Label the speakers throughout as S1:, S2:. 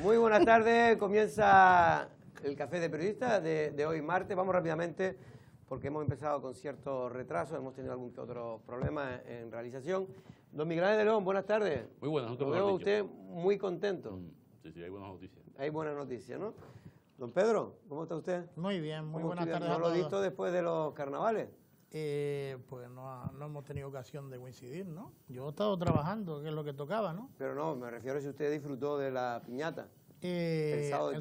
S1: Muy buenas tardes, comienza el Café de Periodistas de hoy martes. Vamos rápidamente porque hemos empezado con cierto retraso, hemos tenido algún que otro problema en realización. Don Miguel Ángel de León, buenas tardes.
S2: Muy buenas,
S1: Lo veo a usted muy contento.
S2: Sí, hay buenas noticias.
S1: Hay buenas noticias, ¿no? Don Pedro, ¿cómo está usted?
S3: Muy bien, muy buenas tardes
S1: ¿No
S3: a
S1: lo he
S3: todos.
S1: visto después de los carnavales?
S3: Pues no hemos tenido ocasión de coincidir, ¿no? Yo he estado trabajando, que es lo que tocaba, ¿no?
S1: Pero no, me refiero a si usted disfrutó de la piñata.
S3: El
S1: sábado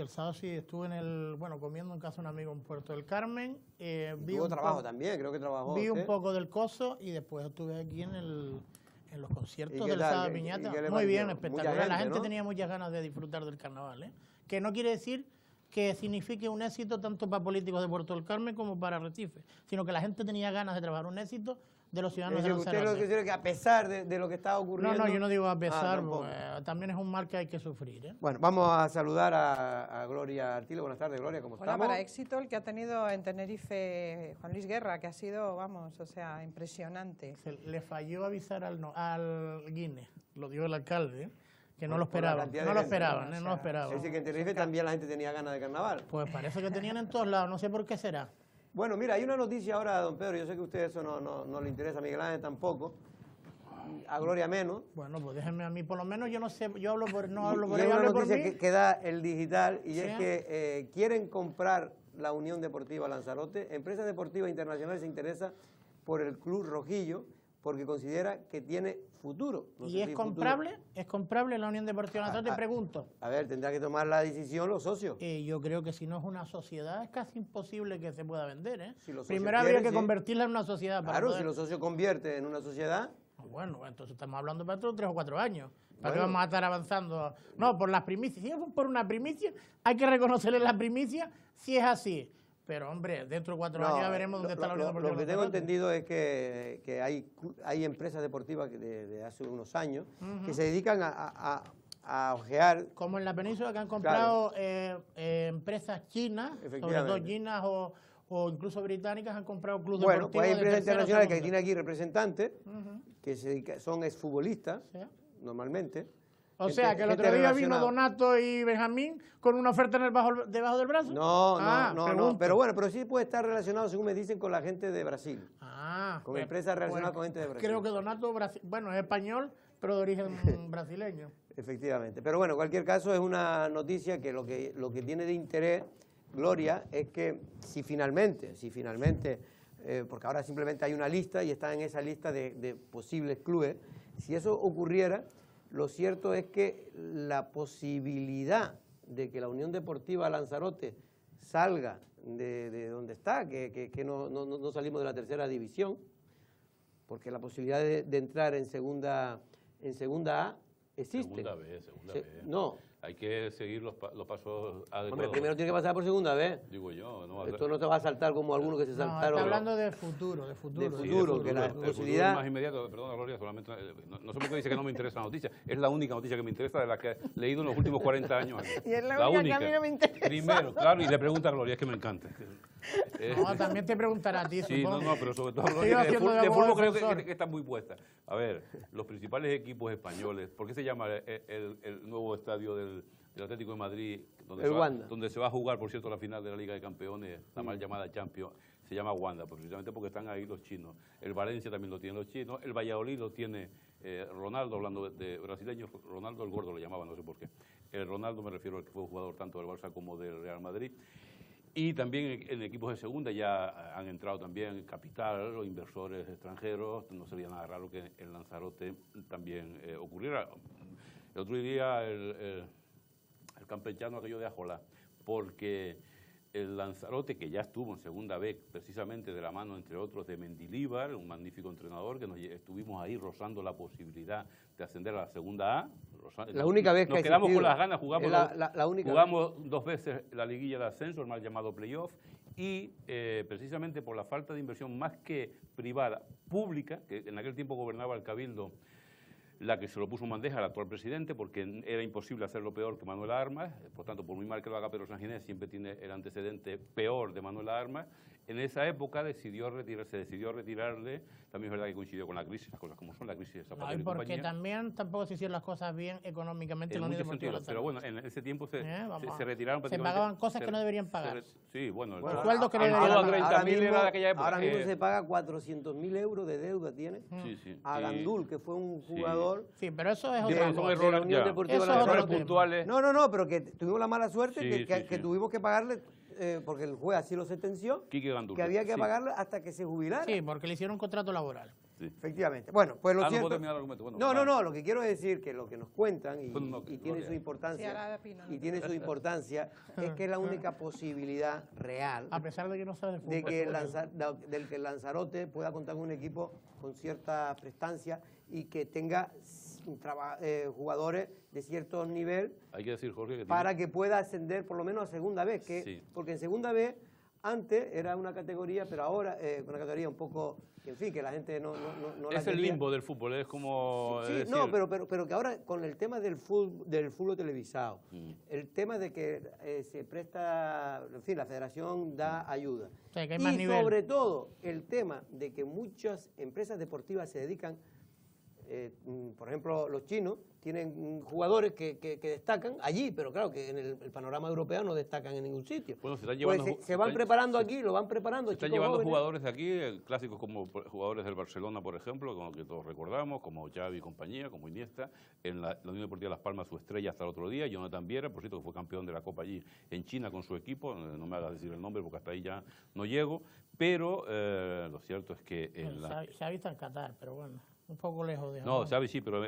S3: sábado sí, estuve comiendo en casa de un amigo en Puerto del Carmen.
S1: Tuvo trabajo también, creo que trabajó.
S3: Vi
S1: usted
S3: un poco del coso y después estuve aquí en los conciertos
S1: qué
S3: del
S1: tal?
S3: sábado de
S1: ¿Qué
S3: piñata.
S1: le
S3: Muy
S1: pareció?
S3: bien,
S1: Mucha
S3: espectacular.
S1: gente,
S3: La gente
S1: ¿no?
S3: tenía muchas ganas de disfrutar del carnaval, ¿eh? Que no quiere decir que signifique un éxito tanto para políticos de Puerto del Carmen como para Recife, sino que la gente tenía ganas de trabajar un éxito de los ciudadanos de
S1: Usted lo
S3: Lanzarote.
S1: que quiere que a pesar de lo que está ocurriendo...
S3: No, yo no digo a pesar,
S1: tampoco.
S3: también es un mal que hay que sufrir, ¿eh?
S1: Bueno, vamos a saludar a Gloria Artilo. Buenas tardes, Gloria, ¿cómo
S4: Hola,
S1: estamos?
S4: para éxito el que ha tenido en Tenerife Juan Luis Guerra, que ha sido, vamos, o sea, impresionante.
S3: Le falló avisar al Guinness, lo dijo el alcalde, ¿eh? Que no lo
S1: Por la
S3: esperaban,
S1: cantidad de
S3: no lo
S1: gente,
S3: esperaban,
S4: ¿no?
S3: no lo esperaban.
S1: Es decir, que en Tenerife también la gente tenía ganas de carnaval.
S3: Pues parece que tenían en todos lados, no sé por qué será.
S1: Bueno, mira, hay una noticia ahora, don Pedro, yo sé que a usted eso no le interesa, a Miguel Ángel tampoco, a Gloria menos.
S3: Bueno, pues déjenme a mí, por lo menos yo no sé, yo hablo por, no hablo por
S1: Y hay
S3: ella,
S1: una
S3: hablo por
S1: noticia
S3: mí.
S1: que da el digital y
S3: Sí.
S1: es que quieren comprar la Unión Deportiva Lanzarote. Empresa Deportiva Internacional se interesa por el Club Rojillo porque considera que tiene futuro. No sé
S3: ¿Y es
S1: si futuro.
S3: comprable? ¿Es comprable la Unión Deportiva Lanzarote? Te pregunto.
S1: A ver, tendrá que tomar la decisión los socios.
S3: Yo creo que si no es una sociedad es casi imposible que se pueda vender, ¿eh?
S1: Si los socios
S3: Primero habría
S1: quieren,
S3: que
S1: sí.
S3: convertirla en una sociedad. Para
S1: Claro,
S3: poder...
S1: si los socios convierten en una sociedad...
S3: Bueno, entonces estamos hablando para otros 3 o 4 años. ¿Para qué
S1: Bueno.
S3: vamos a estar avanzando? No, por las primicias. Si es por una primicia, hay que reconocerle la primicia si es así. Pero, hombre, dentro de 4 años ya veremos dónde está la Unión Deportiva
S1: Lo que tengo
S3: Lanzarote.
S1: entendido es que hay empresas deportivas de hace unos años que se dedican a ojear.
S3: Como en la península que han comprado empresas chinas, sobre todo
S1: Efectivamente.
S3: chinas o incluso británicas, han comprado clubes
S1: Bueno,
S3: deportivos
S1: pues hay
S3: de
S1: empresas
S3: tercera o
S1: internacionales que
S3: segunda.
S1: tienen aquí representantes que son exfutbolistas,
S3: Sí.
S1: normalmente.
S3: O sea, que el otro
S1: Gente
S3: día vino
S1: relacionada.
S3: Donato y Benjamín con una oferta debajo del brazo.
S1: No,
S3: pregunto.
S1: pero bueno, pero sí puede estar relacionado, según me dicen, con la gente de Brasil.
S3: Con
S1: empresas relacionadas con gente de Brasil.
S3: Creo que Donato, es español, pero de origen brasileño.
S1: Efectivamente. Pero bueno, en cualquier caso es una noticia que lo que tiene de interés, Gloria, es que si finalmente, porque ahora simplemente hay una lista y está en esa lista de posibles clubes, si eso ocurriera, lo cierto es que la posibilidad de que la Unión Deportiva Lanzarote salga de donde está, que no salimos de la tercera división, porque la posibilidad de entrar en segunda A existe.
S2: Segunda vez.
S1: No.
S2: Hay que seguir los pasos adecuados.
S1: Hombre, primero tiene que pasar por segunda vez.
S2: Digo yo. No,
S1: Esto no te va a saltar como algunos que se
S3: No,
S1: saltaron.
S3: está hablando de futuro, de futuro.
S1: De
S2: Sí,
S1: futuro, que la
S2: el futuro
S1: posibilidad-
S2: más inmediato, perdona Gloria, solamente, no sé por qué dice que no me interesa la noticia, es la única noticia que me interesa de la que he leído en los últimos 40 años.
S4: Y es la única que a mí no me interesa.
S2: Primero, claro, y le pregunta a Gloria, es que me encanta.
S3: No, también te preguntará a ti,
S2: Sí,
S3: supongo.
S2: pero sobre todo
S3: Estoy
S2: Gloria, de
S3: haciendo de
S2: fútbol
S3: abogado
S2: creo
S3: defensor.
S2: que está muy puesta. A ver, los principales equipos españoles, ¿por qué se llama el nuevo estadio del Atlético de Madrid,
S1: El Wanda.
S2: donde se va a jugar, por cierto, la final de la Liga de Campeones, la mal llamada Champions, se llama Wanda, pues precisamente porque están ahí los chinos. El Valencia también lo tienen los chinos, el Valladolid lo tiene Ronaldo, hablando de brasileños, Ronaldo el Gordo lo llamaban, no sé por qué. El Ronaldo me refiero al que fue jugador tanto del Barça como del Real Madrid. Y también en equipos de segunda ya han entrado también capital, los inversores extranjeros, no sería nada raro que en Lanzarote también ocurriera. El otro día el campechano aquello de Ajolá, porque el Lanzarote, que ya estuvo en segunda vez, precisamente de la mano, entre otros, de Mendilíbar, un magnífico entrenador, que estuvimos ahí rozando la posibilidad de ascender a la segunda A.
S1: La única vez que
S2: nos
S1: ha
S2: quedamos
S1: existido.
S2: con las ganas, jugamos,
S1: la única
S2: jugamos 2 veces la liguilla de ascenso, el mal llamado playoff, y precisamente por la falta de inversión más que privada, pública, que en aquel tiempo gobernaba el Cabildo, la que se lo puso en bandeja al actual presidente, porque era imposible hacerlo peor que Manuel Armas, por tanto, por muy mal que lo haga Pedro San Ginés, siempre tiene el antecedente peor de Manuel Armas, En esa época se decidió retirarle, también es verdad que coincidió con la crisis, las cosas como son, la crisis de Zapatero
S3: No, y
S2: y
S3: porque
S2: compañía.
S3: también tampoco se hicieron las cosas bien económicamente
S2: En
S3: la Unión
S2: muchos
S3: Deportiva
S2: sentidos, pero bueno, en ese tiempo se retiraron
S3: se
S2: prácticamente.
S3: pagaban cosas que no deberían pagar.
S2: Sí, bueno,
S3: Los sueldos que no
S2: todo
S3: deberían
S2: a
S3: pagar.
S2: 30.000 era de aquella época.
S1: Ahora mismo se paga 400.000 euros de deuda, tiene,
S2: Sí, sí.
S1: a Gandul, que fue un jugador...
S3: Sí, pero eso es
S1: de-
S3: otra
S2: Son
S3: cosa.
S1: de
S2: errores,
S1: la Unión
S2: ya.
S1: Deportiva
S3: Eso
S1: de
S3: es otro
S2: Errores
S3: tema.
S2: puntuales.
S1: No, pero que tuvimos la mala suerte
S2: Sí,
S1: que
S2: sí.
S1: tuvimos que pagarle, porque el juez así lo sentenció,
S2: Quique Gandul.
S1: que había que
S2: Sí.
S1: pagarle hasta que se jubilara.
S3: Sí, porque le hicieron un contrato laboral.
S2: Sí.
S1: Efectivamente. Bueno, pues lo
S2: No
S1: cierto...
S2: puedo terminar el argumento. Bueno,
S1: No, lo que quiero decir que lo que nos cuentan y,
S2: Bueno, no,
S1: y tiene
S2: Gloria.
S1: su
S4: Sí,
S1: importancia,
S4: ahora opino, ¿no?
S1: y tiene su importancia es que es la única posibilidad real
S3: A pesar de que no sabe de fútbol.
S1: de que del que Lanzarote pueda contar con un equipo con cierta prestancia y que tenga jugadores de cierto nivel
S2: Hay que decir, Jorge, que
S1: para que pueda ascender por lo menos a segunda vez,
S2: Sí.
S1: porque en segunda vez antes era una categoría, pero ahora una categoría un poco, en fin, que la gente no la
S2: es el
S1: quería.
S2: limbo del fútbol, es como...
S1: Sí,
S2: es
S1: no,
S2: decir,
S1: pero que ahora con el tema del fútbol televisado, el tema de que se presta, en fin, la federación da ayuda.
S3: O sea, que hay
S1: Y
S3: más nivel.
S1: sobre todo el tema de que muchas empresas deportivas se dedican, por ejemplo, los chinos tienen jugadores que destacan allí, pero claro que en el panorama europeo no destacan en ningún sitio.
S2: Bueno, se están
S1: Pues
S2: llevando...
S1: se van preparando aquí, lo van preparando.
S2: Se están
S1: chicos
S2: llevando
S1: jóvenes.
S2: jugadores de aquí, clásicos como jugadores del Barcelona, por ejemplo, con los que todos recordamos, como Xavi y compañía, como Iniesta. En la Unión Deportiva Las Palmas, su estrella hasta el otro día, Jonathan Viera, por cierto, que fue campeón de la Copa allí en China con su equipo. No me hagas decir el nombre porque hasta ahí ya no llego. Pero lo cierto es que en la...
S3: Xavi está en Qatar, pero bueno, un poco lejos de
S2: No,
S3: Japón.
S2: Xavi sí, pero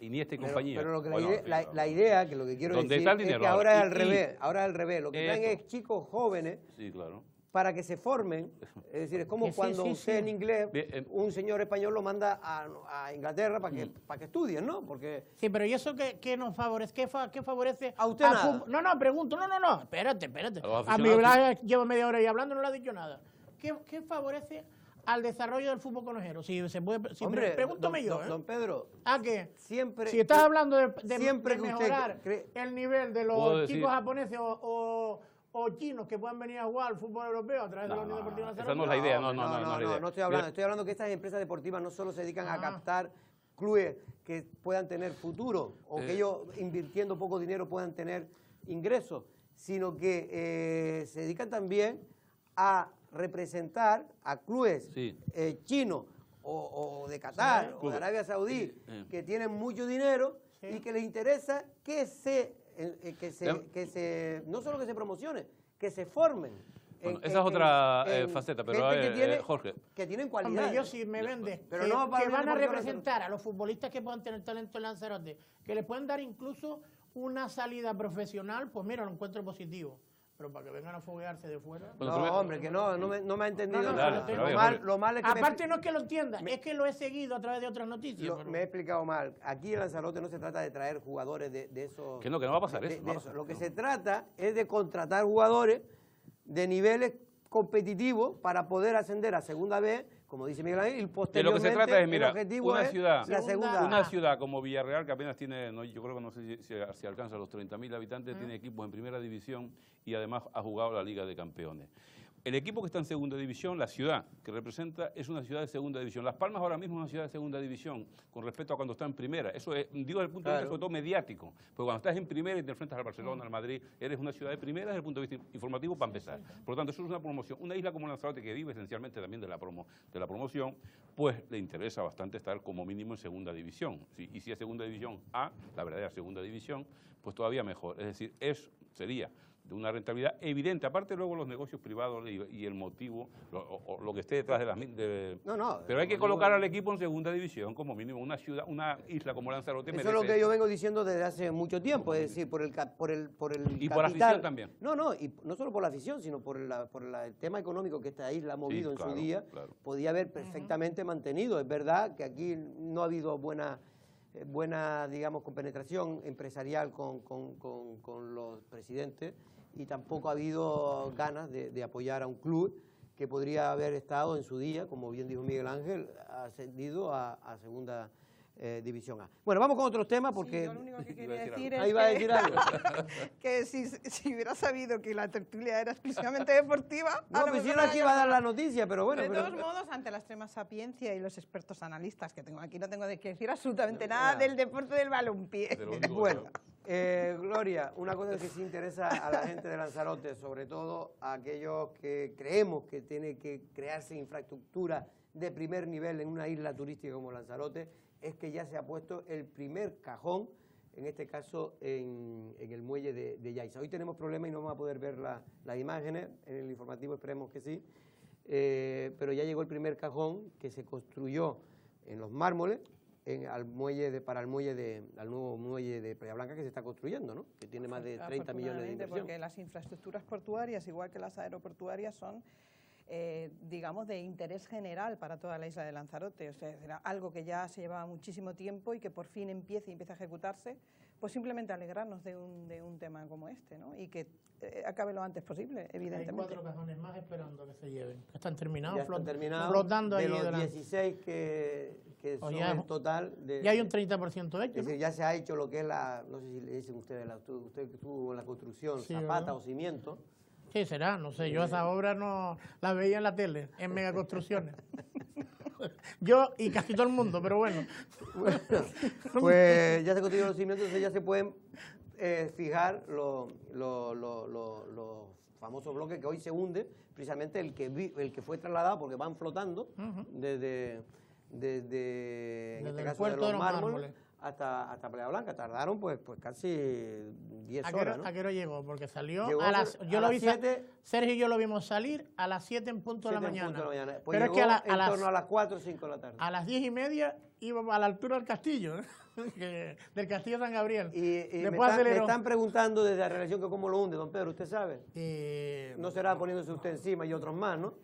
S2: Iniesta y compañía.
S1: Pero lo que
S2: Bueno,
S1: la idea, que lo que quiero
S2: ¿dónde
S1: decir
S2: está el
S1: es
S2: dinero
S1: que ahora
S2: ahora?
S1: es al revés, ahora es al revés. Lo que traen
S2: Eso.
S1: es chicos jóvenes
S2: Sí, claro.
S1: para que se formen. Es decir, es como
S3: Que sí,
S1: cuando
S3: sí,
S1: usted
S3: sí.
S1: en inglés,
S2: Bien,
S1: un señor español lo manda a Inglaterra para que estudien, ¿no? Porque
S3: Sí, pero ¿y eso qué nos favorece? ¿Qué favorece?
S1: A usted
S3: al
S1: nada.
S3: fútbol? No, pregunto. No, espérate.
S2: A los
S3: A mi
S2: aficionados,
S3: hablar, llevo media hora ahí hablando, no le ha dicho nada. ¿Qué favorece al desarrollo del fútbol conejero? Si se puede, si
S1: hombre,
S3: pregúntame yo, ¿eh?
S1: don Pedro,
S3: ¿Qué?
S1: siempre...
S3: Si estás hablando de
S1: siempre que usted
S3: mejorar
S1: cree-
S3: el nivel de
S2: Puedo
S3: los
S2: decir-
S3: chicos japoneses o chinos que puedan venir a jugar al fútbol europeo a través de la Unión Deportiva
S2: esa
S3: Lanzarote.
S2: no es la idea, no es la idea.
S1: no estoy hablando. Estoy hablando que estas empresas deportivas no solo se dedican a
S3: Ah.
S1: captar clubes que puedan tener futuro o que ellos invirtiendo poco dinero puedan tener ingresos, sino que se dedican también a representar a clubes
S2: Sí.
S1: chinos o de Qatar
S3: Sí.
S1: o de
S2: Clubes.
S1: Arabia Saudí
S2: Sí.
S1: que tienen mucho dinero
S3: Sí.
S1: y que les interesa que no solo que se promocione, que se formen.
S2: Bueno, esa es otra
S1: en
S2: faceta, pero
S1: gente que tiene,
S2: Jorge.
S1: que tienen cualidad.
S3: Hombre, yo si me vendes
S1: Pero
S3: que,
S1: no para
S3: que
S1: la
S3: van a
S1: Unión Deportiva
S3: representar a los futbolistas que puedan tener talento en Lanzarote, que les pueden dar incluso una salida profesional, pues mira, lo encuentro positivo. Pero para que vengan a foguearse de fuera...
S2: Bueno,
S1: No,
S2: pero-
S1: hombre, que no me ha entendido.
S3: No,
S1: nada.
S3: pero
S2: a ver, Jorge.
S1: Lo mal es que
S3: Aparte no es que lo entienda, es que lo he seguido a través de otras noticias. pero-
S1: me he explicado mal. Aquí en Lanzarote no se trata de traer jugadores de esos...
S2: Que no va a pasar
S1: de-
S2: eso.
S1: de
S2: no va a
S1: eso.
S2: pasar.
S1: Lo que se trata es de contratar jugadores de niveles competitivos para poder ascender a segunda vez, como dice Miguel Ángel, y
S2: De lo que
S1: posteriormente
S2: se trata es,
S1: el
S2: mira,
S1: objetivo
S2: una
S1: es
S2: ciudad,
S1: la segunda.
S2: una ciudad como Villarreal, que apenas tiene, yo creo que no sé si alcanza los 30.000 habitantes, tiene equipos en primera división y además ha jugado la Liga de Campeones. El equipo que está en segunda división, la ciudad que representa, es una ciudad de segunda división. Las Palmas ahora mismo es una ciudad de segunda división con respecto a cuando está en primera. Eso es, digo desde el punto de vista sobre todo mediático. Porque cuando estás en primera y te enfrentas al Barcelona, al Madrid, eres una ciudad de primera desde el punto de vista informativo para empezar. Por lo tanto, eso es una promoción. Una isla como Lanzarote, que vive esencialmente también de la promoción, pues le interesa bastante estar como mínimo en segunda división. Y si es segunda división A, la verdadera segunda división, pues todavía mejor. Es decir, sería de una rentabilidad evidente, aparte luego los negocios privados y el motivo, lo que esté detrás de las...
S1: No,
S2: pero hay que
S1: el motivo-
S2: colocar al equipo en segunda división como mínimo. Una ciudad, una isla como Lanzarote
S1: Eso es
S2: merece...
S1: lo que yo vengo diciendo desde hace mucho tiempo, es decir, por el
S2: Y por
S1: capital.
S2: afición también.
S1: No, y no solo por la afición, sino por el tema económico que esta isla ha movido en
S2: claro,
S1: su día,
S2: claro.
S1: podía haber perfectamente mantenido. Es verdad que aquí no ha habido buena, digamos, compenetración empresarial con los presidentes y tampoco ha habido ganas de apoyar a un club que podría haber estado en su día, como bien dijo Miguel Ángel, ascendido a segunda División A. Bueno, vamos con otros temas
S4: Sí,
S1: porque...
S4: yo lo único que
S2: Iba a
S4: quería
S2: decir
S4: decir
S2: algo.
S1: Ahí va a decir algo.
S4: que si hubiera sabido que la tertulia era exclusivamente deportiva...
S1: No, pues yo no aquí iba a dar la noticia, pero bueno.
S4: De
S1: pero-
S4: todos modos, ante la extrema sapiencia y los expertos analistas que tengo aquí, no tengo que decir absolutamente nada del deporte del balompié.
S2: De lo único que
S1: Bueno,
S2: sabemos.
S1: Gloria, una cosa que sí interesa a la gente de Lanzarote, sobre todo a aquellos que creemos que tiene que crearse infraestructura de primer nivel en una isla turística como Lanzarote, es que ya se ha puesto el primer cajón, en este caso en el muelle de Yaiza. Hoy tenemos problemas y no vamos a poder ver las imágenes, en el informativo esperemos que sí, pero ya llegó el primer cajón que se construyó en los mármoles, al nuevo muelle de Playa Blanca que se está construyendo, ¿no? Que tiene más de 30 millones de inversión.
S4: Porque las infraestructuras portuarias, igual que las aeroportuarias, son, digamos, de interés general para toda la isla de Lanzarote. O sea, era algo que ya se llevaba muchísimo tiempo y que por fin empieza a ejecutarse, pues simplemente alegrarnos de un tema como este, ¿no? Y que acabe lo antes posible,
S3: Hay
S4: evidentemente.
S3: 4 cajones más esperando que se lleven. Están terminados,
S1: Ya están terminados,
S3: flotando
S1: de
S3: ahí
S1: los
S3: delante.
S1: 16 que son
S3: ya-
S1: el total.
S3: Ya hay un 30% hecho,
S1: Es
S3: ¿no?
S1: decir, ya se ha hecho lo que es no sé si le dicen ustedes, usted que estuvo en la construcción,
S3: Sí,
S1: zapata
S3: ¿verdad?
S1: o cimiento.
S3: Sí, será, no sé, yo esa obra no la veía en la tele, en megaconstrucciones. Yo y casi todo el mundo, pero bueno.
S1: Pues ya se construyeron los cimientos, entonces ya se pueden fijar los famosos bloques que hoy se hunden, precisamente el que fue trasladado, porque van flotando desde en
S3: Desde
S1: este
S3: el
S1: caso
S3: puerto
S1: de
S3: de
S1: los
S3: los
S1: mármoles
S3: mármoles.
S1: hasta Playa Blanca. Tardaron pues casi 10
S3: ¿A
S1: horas, ¿no?
S3: qué hora llegó? Porque salió
S1: Llegó
S3: a las... Yo
S1: a
S3: lo
S1: las
S3: vi,
S1: 7.
S3: Sergio y yo lo vimos salir a las 7 en punto de la
S1: 7 en
S3: mañana.
S1: punto de la mañana. Pues
S3: Pero es
S1: llegó
S3: que
S1: en torno a las 4 o 5 de la tarde.
S3: a las 10:30 íbamos a la altura del castillo, del castillo San Gabriel.
S1: Y me
S3: Después aceleró.
S1: están preguntando desde la relación que cómo lo hunde, don Pedro, ¿usted sabe?
S3: Eh,
S1: No será poniéndose usted encima y otros más, ¿no?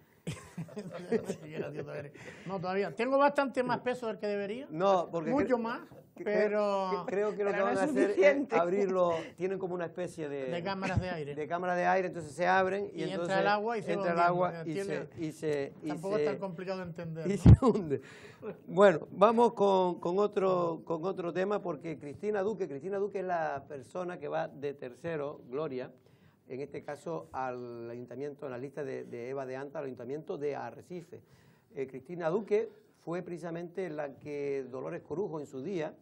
S3: Qué gracioso eres. No, todavía. Tengo bastante más peso del que debería.
S1: No, porque...
S3: Mucho más, pero...
S1: Creo que lo que
S4: pero no
S1: van a
S4: es
S1: hacer es
S4: suficiente.
S1: abrirlo, tienen como una especie
S3: De cámaras de aire.
S1: de cámara de aire, entonces se abren y,
S3: Y entra
S1: entonces
S3: el agua y se
S1: entra el
S3: va
S1: agua
S3: hundiendo, ¿entiendes? Tampoco es tan complicado de entender.
S1: y
S3: ¿no?
S1: se hunde. Bueno, vamos con otro tema porque Cristina Duque es la persona que va de tercero, Gloria, en este caso al ayuntamiento, en la lista de Eva de Anta, al ayuntamiento de Arrecife. Cristina Duque fue precisamente la que Dolores Corujo en su día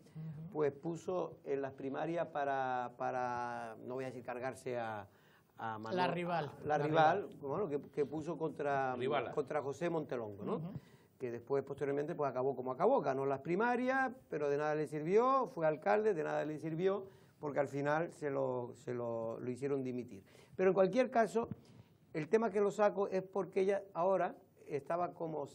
S1: pues puso en las primarias para no voy a decir cargarse a Manuel,
S3: La rival.
S1: la rival, bueno, que puso contra
S2: Rivala.
S1: José Montelongo, ¿no? Que después posteriormente pues acabó como acabó, ganó las primarias, pero de nada le sirvió, fue alcalde, de nada le sirvió, porque al final lo hicieron dimitir. Pero en cualquier caso, el tema que lo saco es porque ella ahora estaba como,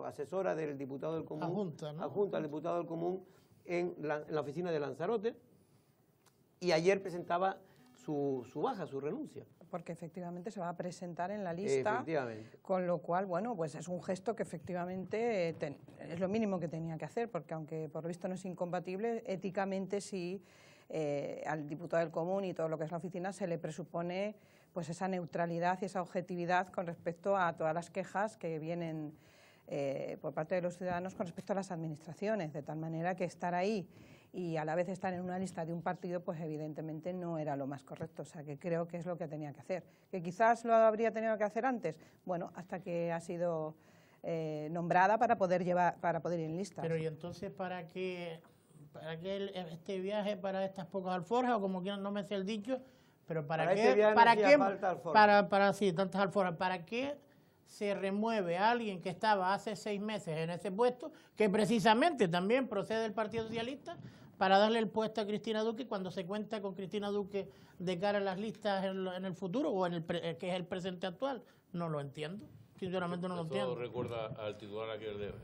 S1: asesora del diputado del Común,
S3: Adjunta, ¿no?
S1: adjunta al diputado del Común en la oficina de Lanzarote, y ayer presentaba su baja, su renuncia.
S4: Porque efectivamente se va a presentar en la lista,
S1: Efectivamente.
S4: con lo cual, bueno, pues es un gesto que efectivamente es lo mínimo que tenía que hacer, porque aunque por lo visto no es incompatible, éticamente sí al diputado del Común y todo lo que es la oficina se le presupone pues esa neutralidad y esa objetividad con respecto a todas las quejas que vienen por parte de los ciudadanos con respecto a las administraciones, de tal manera que estar ahí y a la vez estar en una lista de un partido, pues evidentemente no era lo más correcto. O sea, que creo que es lo que tenía que hacer. ¿Que quizás lo habría tenido que hacer antes? Bueno, hasta que ha sido nombrada para poder ir en listas.
S3: Pero ¿y entonces para qué este viaje, para estas pocas alforjas, o como quieran, no me sé el dicho, pero para
S1: Para
S3: qué,
S1: este viaje no
S3: para
S1: hacía
S3: qué,
S1: falta alforjas.
S3: para sí, tantas alforjas, para qué se remueve a alguien que estaba hace 6 meses en ese puesto, que precisamente también procede del Partido Socialista, para darle el puesto a Cristina Duque cuando se cuenta con Cristina Duque de cara a las listas en el futuro o que es el presente actual? No lo entiendo. Sinceramente no lo entiendo.
S2: Eso recuerda al titular aquel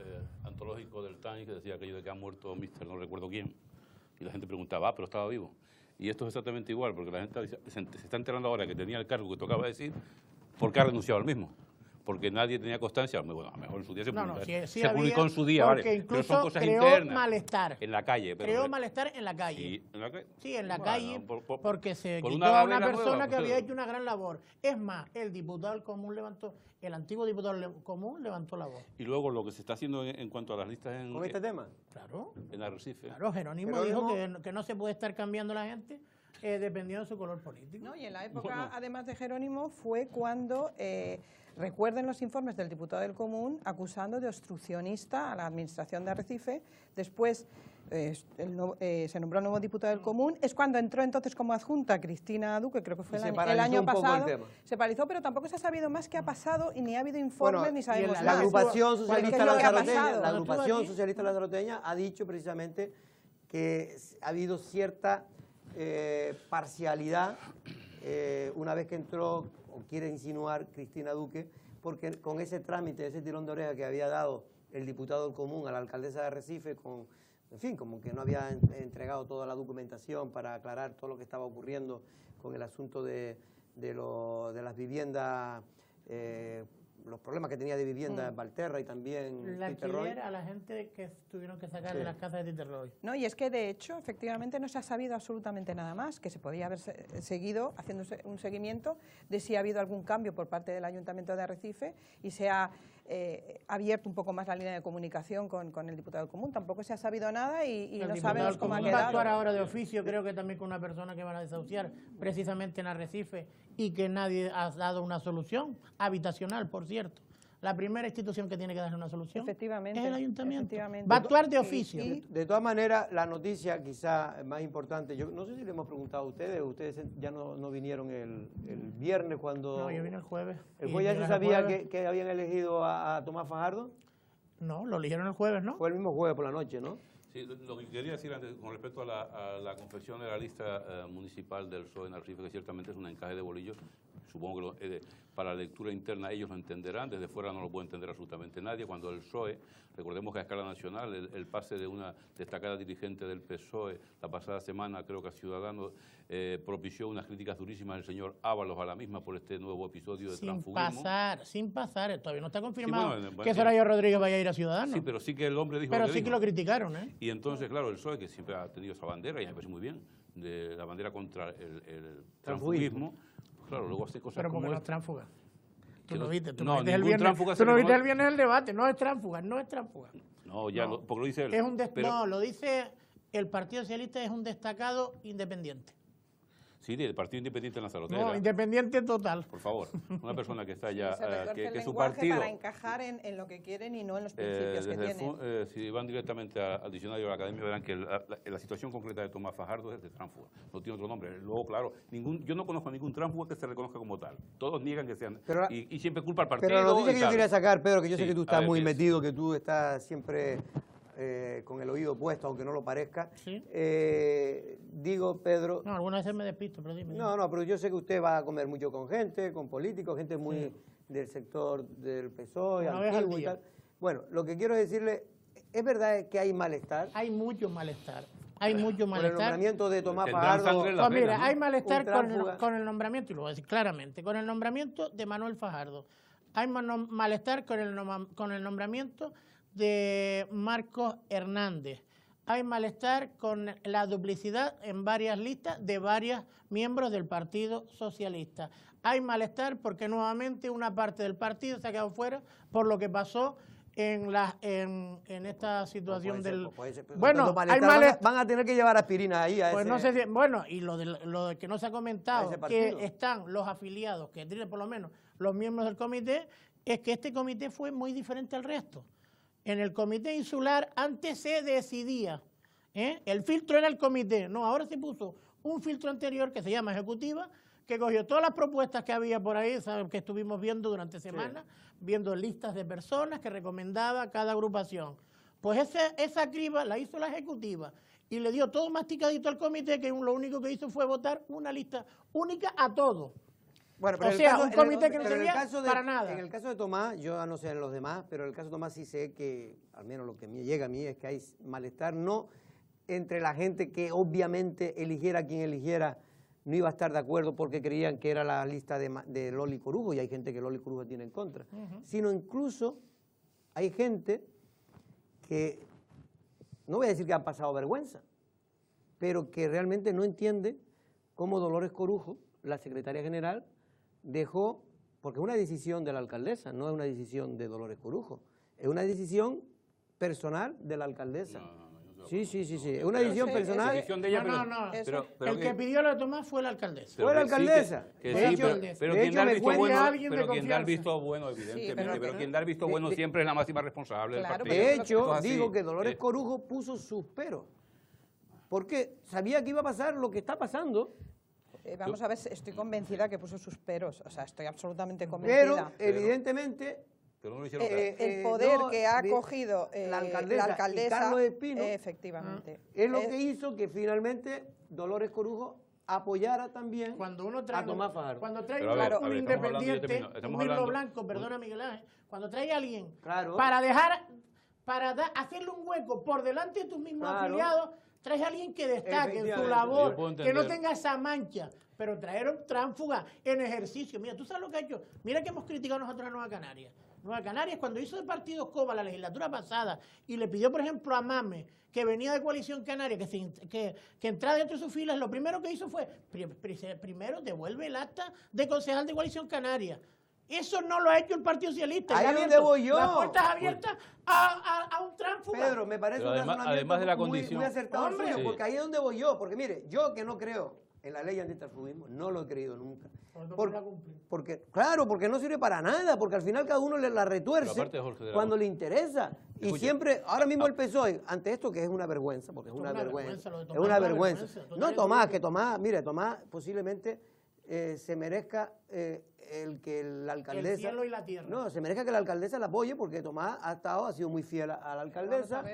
S2: antológico del Times que decía aquello de que ha muerto Mister, no recuerdo quién. Y la gente preguntaba, pero estaba vivo. Y esto es exactamente igual, porque la gente se está enterando ahora que tenía el cargo que tocaba decir, porque ha renunciado al mismo. porque nadie tenía constancia. Bueno, a lo mejor en su día se publicó,
S3: sí
S2: se publicó en su día,
S3: porque
S2: ¿vale?
S3: incluso
S2: pero son cosas
S3: creó
S2: internas.
S3: malestar.
S2: En la calle. Pero,
S3: Creó malestar en la calle.
S2: Sí, en la calle.
S3: Sí, en la
S2: Bueno,
S3: calle, porque se
S2: por
S3: quitó
S2: una
S3: a una
S2: gavela
S3: persona
S2: nueva,
S3: que había
S2: pues.
S3: hecho una gran labor. Es más, el diputado del común levantó, el antiguo diputado del común levantó la voz.
S2: Y luego lo que se está haciendo en cuanto a las listas
S1: ¿Con este tema?
S3: Claro.
S2: en Arrecife.
S3: Claro, Jerónimo dijo que no se puede estar cambiando la gente dependiendo de su color político.
S4: ¿No? Y en la época, además de Jerónimo, fue cuando, recuerden los informes del diputado del Común acusando de obstruccionista a la administración de Arrecife. Después se nombró el nuevo diputado del Común. Es cuando entró entonces como adjunta Cristina Duque, creo que fue el año pasado. Se paralizó, pero tampoco se ha sabido más qué ha pasado y ni ha habido informes ni sabemos
S1: la
S4: más.
S1: agrupación socialista lanzaroteña, la
S3: agrupación
S1: agrupación socialista lanzaroteña ha dicho precisamente que ha habido cierta parcialidad una vez que entró, o quiere insinuar Cristina Duque, porque con ese trámite, ese tirón de oreja que había dado el diputado del Común a la alcaldesa de Arrecife, en fin, como que no había entregado toda la documentación para aclarar todo lo que estaba ocurriendo con el asunto de las viviendas, los problemas que tenía de vivienda en Valterra y también
S3: la
S1: Peter Roy.
S3: alquiler a la gente que tuvieron que sacar de las casas de Peter Roy.
S4: No, y es que de hecho, efectivamente, no se ha sabido absolutamente nada más, que se podía haber seguido haciendo un seguimiento de si ha habido algún cambio por parte del Ayuntamiento de Arrecife y se ha abierto un poco más la línea de comunicación con el diputado del Común. Tampoco se ha sabido nada y no sabemos cómo ha
S3: Va a
S4: quedado.
S3: actuar ahora de oficio, creo que también con una persona que van a desahuciar precisamente en Arrecife y que nadie ha dado una solución habitacional, por cierto. La primera institución que tiene que darle una solución
S4: Efectivamente,
S3: es el ayuntamiento.
S4: efectivamente.
S3: Va a actuar de oficio.
S1: De todas maneras, la noticia quizá más importante, yo no sé si le hemos preguntado a ustedes ya no vinieron el viernes cuando...
S3: No, yo vine el jueves.
S1: ¿El jueves ya se sabía que habían elegido a Tomás Fajardo?
S3: No, lo eligieron el jueves, ¿no?
S1: Fue el mismo jueves por la noche, ¿no?
S2: Sí, lo que quería decir antes, con respecto a la confección de la lista municipal del PSOE en Arrecife, que ciertamente es un encaje de bolillos, supongo que para la lectura interna ellos lo entenderán, desde fuera no lo puede entender absolutamente nadie. Cuando el PSOE, recordemos que a escala nacional, el pase de una destacada dirigente del PSOE la pasada semana, creo que a Ciudadanos, propició unas críticas durísimas del señor Ábalos a la misma por este nuevo episodio de transfugismo.
S3: Sin pasar, todavía no está confirmado
S2: bueno,
S3: que Soraya Rodríguez vaya a ir a Ciudadanos.
S2: Sí, pero sí que el hombre dijo
S3: pero
S2: lo que
S3: sí
S2: dijo.
S3: que lo criticaron, ¿eh?
S2: Y entonces, claro, el PSOE, que siempre ha tenido esa bandera, y me parece muy bien, de la bandera contra el transfugismo, pues claro, luego hace cosas
S3: pero porque
S2: como
S3: no es tránsfuga. Tú no viste,
S2: no,
S3: viste el
S2: ningún tránsfuga
S3: viernes, tú no viste
S2: reconoce.
S3: el viernes el debate, no es tránsfuga, no es tránsfuga.
S2: No, ya,
S3: No.
S2: porque lo dice él.
S3: Es un
S2: pero,
S3: no, lo dice el Partido Socialista, es un destacado independiente.
S2: sí, del Partido Independiente de Lanzarote.
S3: No, independiente total.
S2: Por favor, una persona que está ya,
S4: Se retuerce el
S2: que su
S4: lenguaje
S2: partido...
S4: para encajar en lo que quieren y no en los principios que tienen.
S2: Si van directamente al diccionario de la academia verán que la situación concreta de Tomás Fajardo es de tránsfuga, no tiene otro nombre. Luego, claro, yo no conozco a ningún tránsfuga que se reconozca como tal. Todos niegan que sean,
S1: Pero
S2: y siempre culpa al partido.
S1: Pero la noticia que
S2: y
S1: yo
S2: tal.
S1: quería sacar, Pedro, que yo sé
S2: Sí,
S1: que tú
S2: a
S1: estás
S2: ver,
S1: muy
S2: ¿qué es?
S1: metido, que tú estás siempre con el oído puesto, aunque no lo parezca.
S3: Sí.
S1: Digo, Pedro...
S3: No, algunas veces me despisto, pero dime.
S1: No, pero yo sé que usted va a comer mucho con gente, con políticos, gente muy del sector del PSOE,
S3: Una vez al
S1: antiguo y
S3: día.
S1: tal. Bueno, lo que quiero decirle, ¿es verdad que hay malestar
S3: Hay mucho malestar. Hay mucho
S1: por el
S3: malestar.
S1: nombramiento de Tomás
S2: Tendrán
S1: Fajardo?
S2: sangre en la
S3: Pues mira,
S2: venas, ¿no?
S3: hay malestar
S1: Un tránsfuga.
S3: con el nombramiento, y lo voy a decir claramente, con el nombramiento de Manuel Fajardo. Hay malestar con el nombramiento de Marcos Hernández. Hay malestar con la duplicidad en varias listas de varios miembros del Partido Socialista. Hay malestar porque nuevamente una parte del partido se ha quedado fuera por lo que pasó en esta situación del... Bueno, hay malestar.
S1: Van a tener que llevar aspirina ahí a
S3: Pues
S1: ese...
S3: no sé si, bueno, y lo de que no se ha comentado,
S1: ese partido.
S3: que están los afiliados, que tienen por lo menos los miembros del comité, es que este comité fue muy diferente al resto. En el comité insular antes se decidía, el filtro era el comité, no, ahora se puso un filtro anterior que se llama ejecutiva, que cogió todas las propuestas que había por ahí, ¿sabes? Que estuvimos viendo durante semanas, viendo listas de personas que recomendaba cada agrupación. Pues esa criba la hizo la ejecutiva y le dio todo masticadito al comité, que lo único que hizo fue votar una lista única a todos.
S1: Bueno,
S3: O sea, un comité que no servía para nada.
S1: En el caso de Tomás, yo no sé en los demás, pero en el caso de Tomás sí sé que, al menos lo que me llega a mí, es que hay malestar, no entre la gente que obviamente eligiera a quien eligiera no iba a estar de acuerdo porque creían que era la lista de Loli Corujo, y hay gente que Loli Corujo tiene en contra, sino incluso hay gente que, no voy a decir que han pasado vergüenza, pero que realmente no entiende cómo Dolores Corujo, la secretaria general, dejó, porque es una decisión de la alcaldesa, no es una decisión de Dolores Corujo, es una decisión personal de la alcaldesa. Sí, es una decisión personal.
S2: Decisión de ella, pero
S3: el que pidió la toma fue la alcaldesa.
S1: Fue la alcaldesa.
S2: Pero quien da el visto bueno, evidentemente,
S4: sí,
S2: pero quien da el visto bueno siempre es la máxima responsable del partido.
S1: De hecho, digo que Dolores Corujo puso sus peros, porque sabía que iba a pasar lo que está pasando.
S4: Vamos a ver, estoy convencida que puso sus peros, o sea, estoy absolutamente convencida.
S1: Pero evidentemente
S2: no lo hicieron
S4: el poder que ha cogido
S1: la alcaldesa y Carlos Espino,
S4: efectivamente,
S1: es lo que hizo que finalmente Dolores Corujo apoyara también a Tomás Fajardo.
S3: Cuando trae
S2: un
S3: independiente, un Mirlo Blanco, perdona Miguel Ángel, cuando trae a alguien
S1: Claro.
S3: para hacerle un hueco por delante de tus mismos afiliados, traes a alguien que destaque en su labor, que no tenga esa mancha, pero traer tránsfuga en ejercicio. Mira, tú sabes lo que ha hecho. Mira que hemos criticado nosotros a Nueva Canarias. Nueva Canarias, cuando hizo de partido Coba la legislatura pasada y le pidió, por ejemplo, a Mame, que venía de Coalición Canaria, que entrara dentro de sus filas, lo primero que hizo fue, primero devuelve el acta de concejal de Coalición Canaria. Eso no lo ha hecho el Partido Socialista.
S1: Ahí es donde voy yo.
S3: Las puertas abiertas a un tránsfuga.
S1: Pedro, me parece un razonamiento
S2: además de la condición,
S1: muy acertado,
S3: hombre,
S1: suyo, porque ahí es donde voy yo. Porque mire, yo que no creo en la ley antitransfugismo, no lo he creído nunca. Porque no sirve para nada, porque al final cada uno la retuerce cuando le interesa. Y siempre, ahora mismo el PSOE, ante esto que es una vergüenza, porque es una vergüenza. Es una vergüenza. No, Tomás, mire, Tomás posiblemente se merezca el que la alcaldesa...
S3: El cielo y la tierra.
S1: No, se merezca que la alcaldesa la apoye, porque Tomás ha sido muy fiel a la alcaldesa.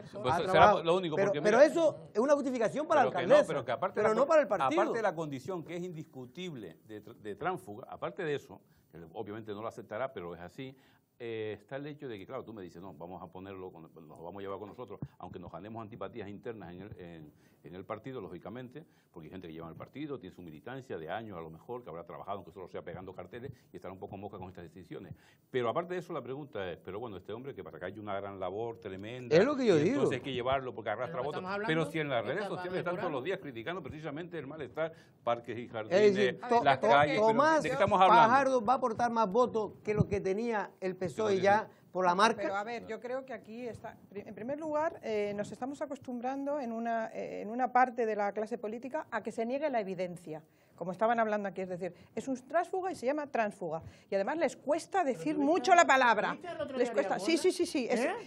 S2: Lo único,
S1: pero eso es una justificación para la alcaldesa, pero no para el partido.
S2: Aparte de la condición que es indiscutible de tránsfuga, aparte de eso, que obviamente no lo aceptará, pero es así, está el hecho de que, claro, tú me dices, no, vamos a ponerlo, nos lo vamos a llevar con nosotros, aunque nos ganemos antipatías internas en el partido, lógicamente, porque hay gente que lleva en el partido, tiene su militancia de años a lo mejor, que habrá trabajado, aunque solo sea pegando carteles, y estará un poco mosca con estas decisiones. Pero aparte de eso, la pregunta es, pero bueno, este hombre que para que haya una gran labor tremenda,
S1: es lo que yo digo.
S2: Entonces hay que llevarlo porque arrastra votos. Pero si en las redes sociales están todos los días criticando precisamente el malestar, parques y jardines, las calles,
S1: Tomás
S2: ¿de qué estamos hablando?
S1: Fajardo va a aportar más votos que lo que tenía el PSOE ya por la marca.
S4: Pero a ver, yo creo que aquí está, en primer lugar, nos estamos acostumbrando en una parte de la clase política a que se niegue la evidencia, como estaban hablando aquí, es decir, es un tránsfuga y se llama tránsfuga. Y además les cuesta decir mucho la palabra. Les cuesta, sí.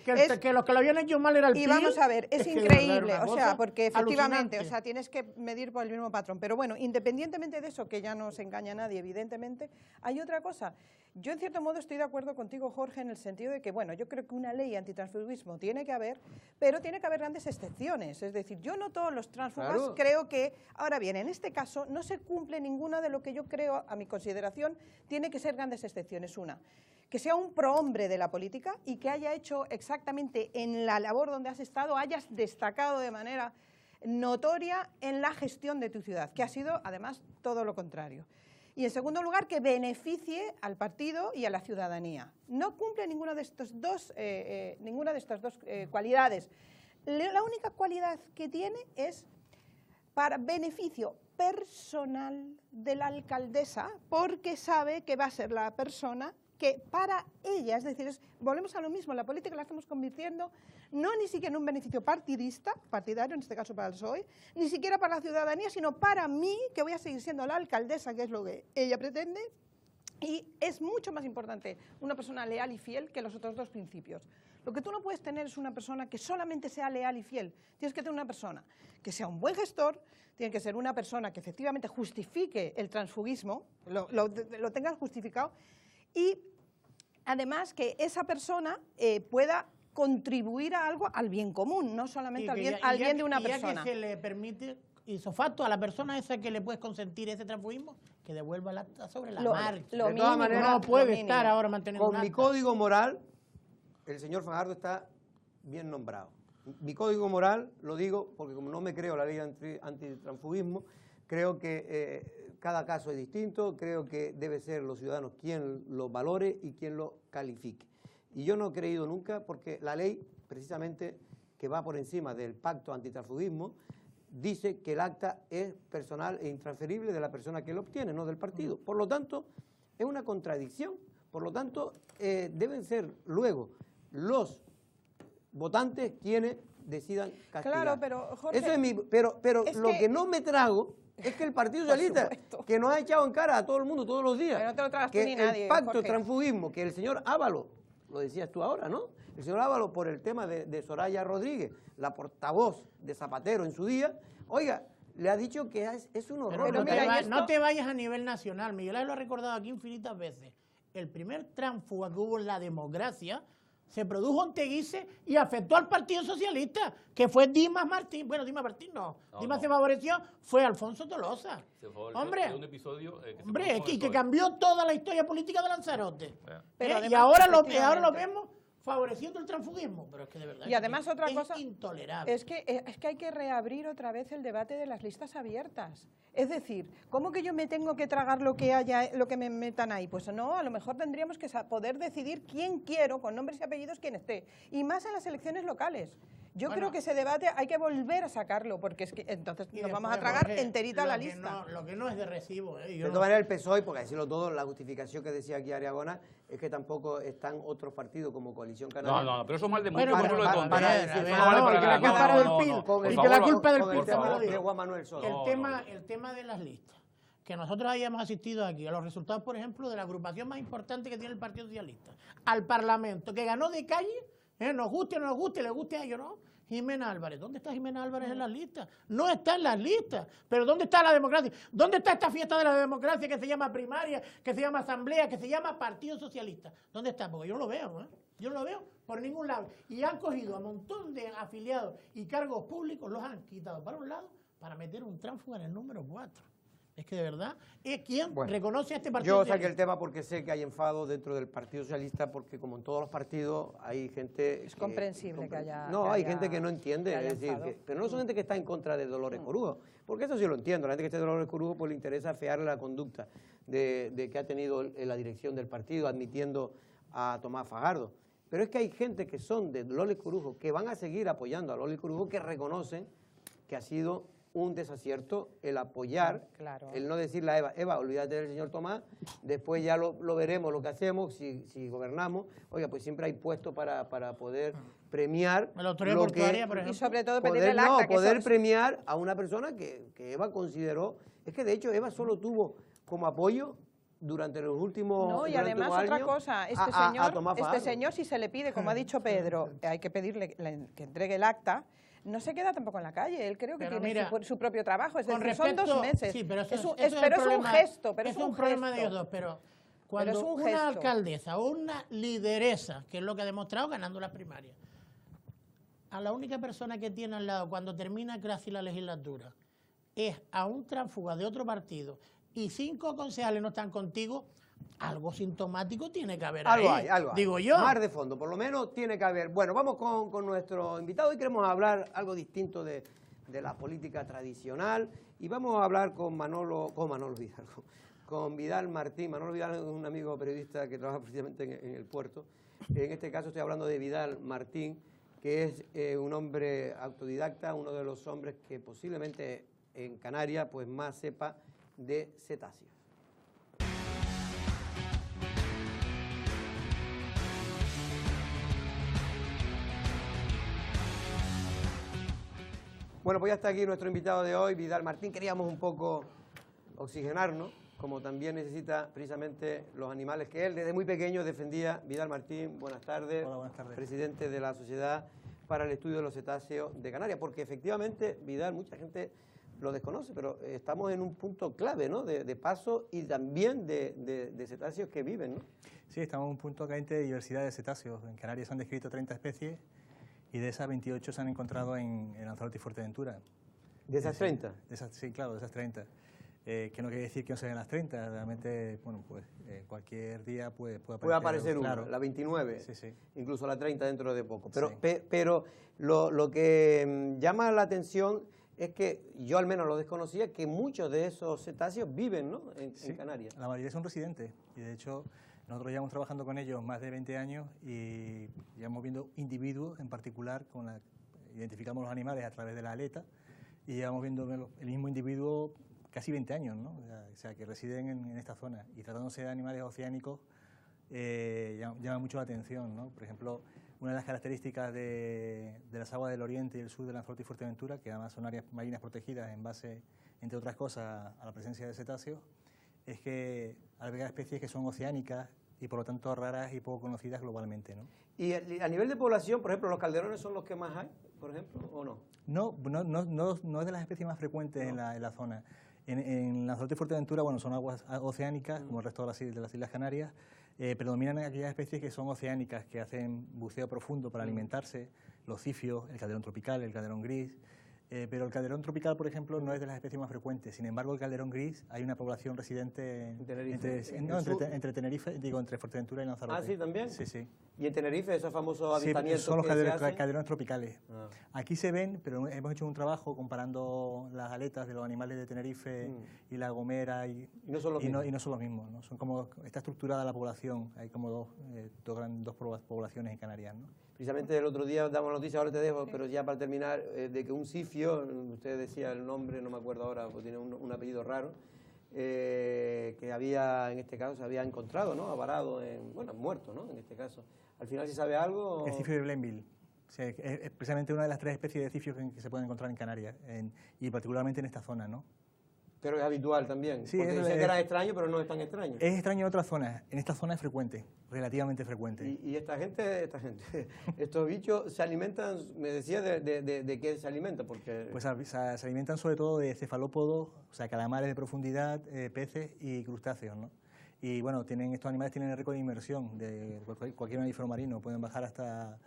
S3: Que los que lo habían hecho mal era el PIB.
S4: Y vamos a ver, es increíble, o sea, porque efectivamente, o sea, tienes que medir por el mismo patrón. Pero bueno, independientemente de eso, que ya no se engaña a nadie, evidentemente, hay otra cosa. Yo, en cierto modo, estoy de acuerdo contigo, Jorge, en el sentido de que, bueno, yo creo que una ley antitransfugismo tiene que haber, pero tiene que haber grandes excepciones. Es decir, yo no todos los tránsfugas creo que, ahora bien, en este caso no se cumple ninguna de lo que yo creo, a mi consideración, tiene que ser grandes excepciones. Una, que sea un prohombre de la política y que haya hecho exactamente en la labor donde has estado, hayas destacado de manera notoria en la gestión de tu ciudad, que ha sido, además, todo lo contrario. Y, en segundo lugar, que beneficie al partido y a la ciudadanía. No cumple ninguna de estas dos cualidades. La única cualidad que tiene es para beneficio personal de la alcaldesa, porque sabe que va a ser la persona que para ella, es decir, volvemos a lo mismo, la política la estamos convirtiendo no ni siquiera en un beneficio partidario, en este caso para el PSOE, ni siquiera para la ciudadanía, sino para mí, que voy a seguir siendo la alcaldesa, que es lo que ella pretende, y es mucho más importante una persona leal y fiel que los otros dos principios. Lo que tú no puedes tener es una persona que solamente sea leal y fiel, tienes que tener una persona que sea un buen gestor, tiene que ser una persona que efectivamente justifique el transfugismo, lo tenga justificado, y además que esa persona pueda contribuir a algo, al bien común, no solamente al bien de una persona.
S3: Ya que se le permite, hizo facto a la persona esa que le puedes consentir ese transfugismo, que devuelva el acta sobre la marcha.
S1: De todas maneras,
S3: no puede estar ahora manteniendo
S1: con mi código moral, el señor Fajardo está bien nombrado. Mi código moral, lo digo porque como no me creo la ley antitransfugismo, Creo que cada caso es distinto, creo que debe ser los ciudadanos quien lo valore y quien lo califique. Y yo no he creído nunca, porque la ley, precisamente, que va por encima del pacto antitransfugismo, dice que el acta es personal e intransferible de la persona que lo obtiene, no del partido. Por lo tanto, es una contradicción. Por lo tanto, deben ser luego los votantes quienes decidan castigar.
S4: Claro, pero Jorge,
S1: eso es pero
S4: es
S1: lo que no me trago es que el Partido Socialista,
S4: supuesto.
S1: que nos ha echado en cara a todo el mundo todos los días,
S4: Pero no te lo tragas tú
S1: que
S4: ni nadie,
S1: el pacto
S4: Jorge.
S1: transfugismo, que el señor Ábalos, lo decías tú ahora, ¿no? El señor Ábalos, por el tema de Soraya Rodríguez, la portavoz de Zapatero en su día, oiga, le ha dicho que es un horror.
S3: Pero
S4: mira,
S3: no te vayas a nivel nacional. Miguel Ángel lo ha recordado aquí infinitas veces. El primer tránsfuga que hubo en la democracia se produjo en Teguise y afectó al Partido Socialista, que fue Dimas Martín. Bueno, Dimas Martín no. Dimas se favoreció, fue Alfonso Tolosa. Hombre,
S2: un episodio,
S3: hombre, que cambió toda la historia política de Lanzarote.
S4: Pero
S3: Y
S4: además,
S3: ahora lo
S4: efectivamente,
S3: vemos favoreciendo el transfugismo, pero es que de verdad
S4: Y además otra
S3: es
S4: cosa,
S3: intolerable.
S4: es que hay que reabrir otra vez el debate de las listas abiertas. Es decir, ¿cómo que yo me tengo que tragar lo que haya, lo que me metan ahí? Pues no, a lo mejor tendríamos que poder decidir quién quiero, con nombres y apellidos, quién esté. Y más en las elecciones locales. Yo creo que ese debate hay que volver a sacarlo, porque es que entonces
S3: Y
S4: nos vamos a
S3: después,
S4: tragar
S3: Jorge,
S4: enterita la lista.
S3: Lo que no es de recibo.
S1: De todas maneras, el PSOE, porque decirlo todo, la justificación que decía aquí Ariagona, es que tampoco están otros partidos como Coalición Canaria.
S2: No, pero eso es mal de mucho
S3: Bueno,
S2: pueblo de tontos.
S1: para
S2: Eso
S1: decir,
S2: no vale
S3: no,
S2: para
S3: que la
S2: nada.
S3: culpa del
S2: No,
S3: PIL,
S2: no, por
S3: y
S2: favor,
S3: que la culpa del
S1: con el
S3: PIL,
S1: tema
S3: por
S1: de
S3: favor.
S1: Juan Manuel Soto.
S3: El tema de las listas, que nosotros habíamos asistido aquí a los resultados, por ejemplo, de la agrupación más importante que tiene el Partido Socialista, al Parlamento, que ganó de calle, nos guste o no nos guste, le guste a ellos, ¿no? Jimena Álvarez. ¿Dónde está Jimena Álvarez en las listas? No está en las listas. Pero ¿dónde está la democracia? ¿Dónde está esta fiesta de la democracia que se llama primaria, que se llama asamblea, que se llama Partido Socialista? ¿Dónde está? Porque yo no lo veo, ¿eh? Yo no lo veo por ningún lado. Y han cogido a un montón de afiliados y cargos públicos, los han quitado para un lado para meter un tránsfuga en el número 4. Es que de verdad, es quien reconoce a este partido.
S1: Yo
S3: socialista.
S1: saqué el tema porque sé que hay enfado dentro del Partido Socialista, porque como en todos los partidos hay gente...
S4: Es comprensible que haya...
S1: No,
S4: que
S1: hay
S4: haya-
S1: gente que no entiende,
S4: que haya
S1: es decir,
S4: enfado.
S1: pero no son gente que está en contra de Dolores Corujo, porque eso sí lo entiendo, la gente que está de Dolores Corujo pues le interesa afearle la conducta de que ha tenido en la dirección del partido, admitiendo a Tomás Fajardo. Pero es que hay gente que son de Dolores Corujo, que van a seguir apoyando a Dolores Corujo, que reconocen que ha sido un desacierto el apoyar,
S4: Claro.
S1: el no decirle a Eva, olvídate del señor Tomás, después ya lo veremos lo que hacemos, si gobernamos. Oiga, pues siempre hay puestos para poder premiar
S3: La autoridad
S1: lo
S3: portuaria, por
S4: Y
S3: ejemplo.
S4: sobre todo pedir
S1: poder,
S4: el acta.
S1: no,
S4: que
S1: poder
S4: eso-
S1: premiar a una persona que Eva consideró, es que de hecho Eva solo tuvo como apoyo durante los últimos
S4: No, y
S1: durante
S4: además
S1: unos
S4: otra
S1: años
S4: cosa,
S1: a Tomás Fajardo.
S4: señor, si se le pide, como ha dicho Pedro, hay que pedirle que entregue el acta, no se queda tampoco en la calle, él creo que
S3: Pero
S4: tiene
S3: mira,
S4: su propio trabajo, es
S3: Con
S4: decir, son 2 meses.
S3: Sí, pero eso
S4: es un,
S3: eso es,
S4: pero
S3: el
S4: es un
S3: problema,
S4: gesto, pero
S3: es un problema de ellos
S4: gesto.
S3: dos, pero cuando
S4: es un
S3: una
S4: gesto.
S3: alcaldesa o una lideresa, que es lo que ha demostrado ganando las primarias, a la única persona que tiene al lado cuando termina casi la legislatura es a un tránsfuga de otro partido y 5 concejales no están contigo, algo sintomático tiene que haber
S1: Algo
S3: ahí,
S1: hay, algo hay.
S3: digo yo.
S1: Más de fondo, por lo menos tiene que haber. Bueno, vamos con nuestro invitado y queremos hablar algo distinto de la política tradicional y vamos a hablar con Manolo Vidal, con Vidal Martín. Manolo Vidal es un amigo periodista que trabaja precisamente en el puerto. En este caso estoy hablando de Vidal Martín, que es un hombre autodidacta, uno de los hombres que posiblemente en Canarias pues más sepa de cetáceos. Bueno, pues ya está aquí nuestro invitado de hoy, Vidal Martín. Queríamos un poco oxigenarnos, como también necesita precisamente los animales que él desde muy pequeño defendía. Vidal Martín, buenas tardes.
S5: Hola, buenas tardes.
S1: Presidente de la Sociedad para el Estudio de los Cetáceos de Canarias, porque efectivamente, Vidal, mucha gente lo desconoce, pero estamos en un punto clave, ¿no?, de paso y también de cetáceos que viven, ¿no?
S5: Sí, estamos en un punto caliente de diversidad de cetáceos. En Canarias se han descrito 30 especies y de esas 28 se han encontrado en Lanzarote y Fuerteventura.
S1: ¿De esas 30?
S5: Sí, claro, de esas 30. Que no quiere decir que no sean las 30, realmente, bueno, pues cualquier día puede
S1: aparecer una,
S5: claro.
S1: la 29,
S5: Sí, sí.
S1: incluso la 30 dentro de poco. Pero,
S5: Sí.
S1: pero lo que llama la atención es que yo al menos lo desconocía, que muchos de esos cetáceos viven, ¿no?, en Canarias.
S5: La mayoría son residentes y de hecho nosotros llevamos trabajando con ellos más de 20 años y llevamos viendo individuos en particular, identificamos los animales a través de la aleta y llevamos viendo el mismo individuo casi 20 años, ¿no? O sea, que residen en esta zona y tratándose de animales oceánicos llama mucho la atención, ¿no? Por ejemplo, una de las características de las aguas del oriente y el sur de Lanzarote y Fuerteventura, que además son áreas marinas protegidas en base, entre otras cosas, a la presencia de cetáceos, es que alberga especies que son oceánicas y por lo tanto raras y poco conocidas globalmente, ¿no?
S1: Y a nivel de población, por ejemplo, ¿los calderones son los que más hay, por ejemplo, o no?
S5: No es de las especies más frecuentes en la zona. En Lanzarote y Fuerteventura, bueno, son aguas oceánicas, como el resto de las Islas Canarias. Predominan aquellas especies que son oceánicas, que hacen buceo profundo para alimentarse, los cifios, el calderón tropical, el calderón gris. Pero el calderón tropical, por ejemplo, no es de las especies más frecuentes. Sin embargo, el calderón gris, hay una población residente entre Tenerife, entre Fuerteventura y Lanzarote.
S1: Ah, ¿sí, también?
S5: Sí, sí.
S1: ¿Y en Tenerife esos famosos
S5: Sí,
S1: avistamientos
S5: son los
S1: que se hacen?
S5: calderones tropicales.
S1: Ah.
S5: Aquí se ven, pero hemos hecho un trabajo comparando las aletas de los animales de Tenerife y La Gomera y
S1: no son los mismos.
S5: Y no son los mismos, ¿no? Son como, está estructurada la población, hay como dos poblaciones en Canarias, ¿no?
S1: Precisamente el otro día damos noticias, ahora te dejo, pero ya para terminar, de que un sifio, usted decía el nombre, no me acuerdo ahora, porque tiene un apellido raro, que había, en este caso, se había encontrado, ¿no?, avarado, muerto, ¿no?, en este caso. Al final, ¿se sabe algo?
S5: El cifio de Blainville. O sea, es precisamente una de las 3 especies de cifios que se pueden encontrar en Canarias, y particularmente en esta zona, ¿no?
S1: Pero es habitual también,
S5: sí,
S1: porque decía que era extraño, pero no es tan extraño.
S5: Es extraño en otras zonas, en esta zona es frecuente, relativamente frecuente.
S1: Y esta gente, estos bichos se alimentan, me decía, de qué se alimentan, porque...
S5: Pues se alimentan sobre todo de cefalópodos, o sea, calamares de profundidad, peces y crustáceos, ¿no? Y bueno, estos animales tienen el récord de inmersión de cualquier mamífero marino, pueden bajar hasta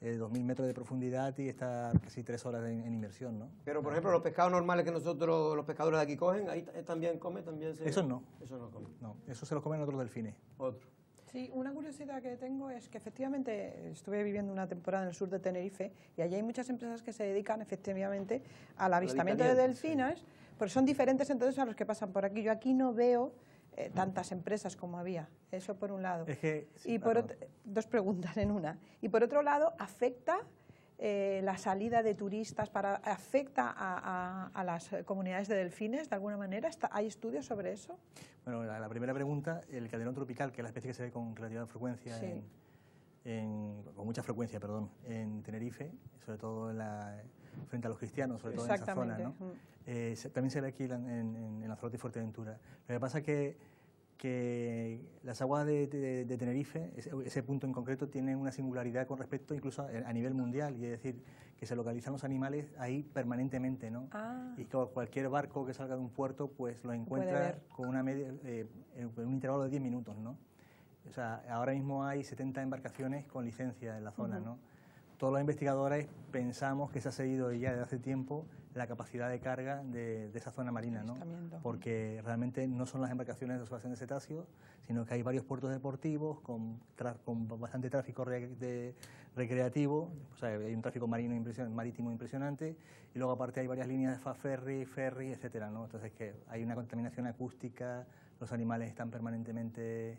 S5: 2.000 metros de profundidad y estar casi 3 horas en inmersión, ¿no?
S1: Pero, por ejemplo, los pescados normales que nosotros, los pescadores de aquí cogen, ahí también comen,
S5: Esos no.
S1: Esos no comen.
S5: No, eso se los comen otros delfines.
S1: Otro.
S4: Sí, una curiosidad que tengo es que efectivamente estuve viviendo una temporada en el sur de Tenerife y allí hay muchas empresas que se dedican efectivamente al avistamiento de delfines, sí, pero son diferentes entonces a los que pasan por aquí. Yo aquí no veo tantas empresas como había, eso por un lado.
S5: Es que, sí,
S4: y dos preguntas en una. Y por otro lado, ¿afecta la salida de turistas, afecta a las comunidades de delfines de alguna manera? ¿Hay estudios sobre eso?
S5: Bueno, la primera pregunta, el calderón tropical, que es la especie que se ve con relativa frecuencia,
S4: sí,
S5: con mucha frecuencia, perdón, en Tenerife, sobre todo frente a los cristianos, sobre todo en esa zona, ¿no? También se ve aquí en Lanzarote y Fuerteventura. Lo que pasa es que las aguas de Tenerife, ese punto en concreto, tienen una singularidad con respecto incluso a nivel mundial, y es decir, que se localizan los animales ahí permanentemente, ¿no?
S4: Ah.
S5: Y cualquier barco que salga de un puerto, pues lo encuentra con en un intervalo de 10 minutos, ¿no? O sea, ahora mismo hay 70 embarcaciones con licencia en la zona, ¿no? Todos los investigadores pensamos que se ha seguido ya desde hace tiempo la capacidad de carga de esa zona marina, ¿no? Porque realmente no son las embarcaciones de observación de cetáceos, sino que hay varios puertos deportivos con bastante tráfico recreativo, o sea, hay un tráfico marítimo impresionante, y luego aparte hay varias líneas de ferry, etcétera, ¿no? Entonces que hay una contaminación acústica, los animales están permanentemente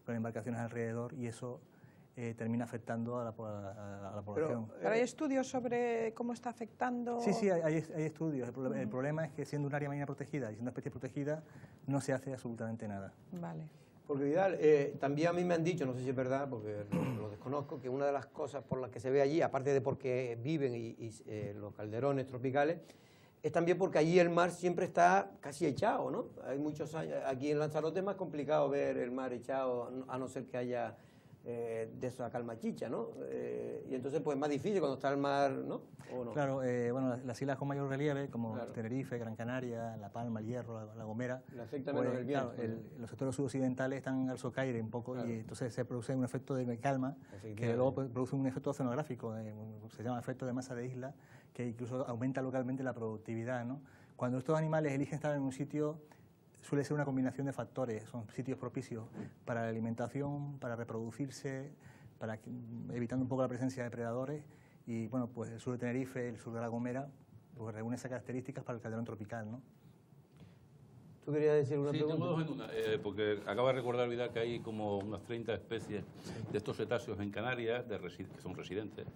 S5: con embarcaciones alrededor y eso termina afectando a la población.
S4: ¿Pero hay estudios sobre cómo está afectando?
S5: Sí, hay estudios. El problema es que siendo un área marina protegida y siendo una especie protegida, no se hace absolutamente nada.
S4: Vale.
S1: Porque Vidal, también a mí me han dicho, no sé si es verdad, porque lo desconozco, que una de las cosas por las que se ve allí, aparte de porque viven los calderones tropicales, es también porque allí el mar siempre está casi echado, ¿no? Hay muchos años, aquí en Lanzarote es más complicado ver el mar echado, a no ser que haya de esa calmachicha, ¿no? Y entonces pues es más difícil cuando está el mar, ¿no? ¿O no?
S5: Claro, bueno, las islas con mayor relieve, como Tenerife, Gran Canaria, La Palma, El Hierro, La Gomera,
S1: le afecta menos el viento.
S5: Claro, los sectores sudoccidentales están al socaire un poco, y entonces se produce un efecto de calma que luego produce un efecto oceanográfico, se llama efecto de masa de isla, que incluso aumenta localmente la productividad, ¿no? Cuando estos animales eligen estar en un sitio, suele ser una combinación de factores, son sitios propicios para la alimentación, para reproducirse, evitando un poco la presencia de predadores, y bueno, pues el sur de Tenerife, el sur de La Gomera, porque reúne esas características para el calderón tropical, ¿no?
S1: ¿Tú querías decir una
S2: Sí,
S1: pregunta?
S2: tengo dos en una, porque acaba de recordar, Vidal, que hay como unas 30 especies de estos cetáceos en Canarias que son residentes.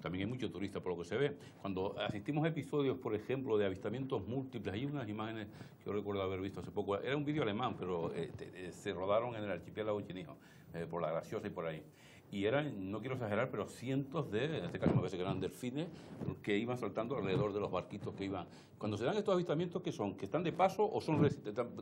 S2: También hay muchos turistas por lo que se ve. Cuando asistimos a episodios, por ejemplo, de avistamientos múltiples, hay unas imágenes que yo recuerdo haber visto hace poco. Era un vídeo alemán, pero se rodaron en el archipiélago Chinijo, por La Graciosa y por ahí. Y eran, no quiero exagerar, pero cientos en este caso me parece que eran delfines, que iban saltando alrededor de los barquitos que iban. Cuando se dan estos avistamientos, ¿qué son? ¿Que están de paso o son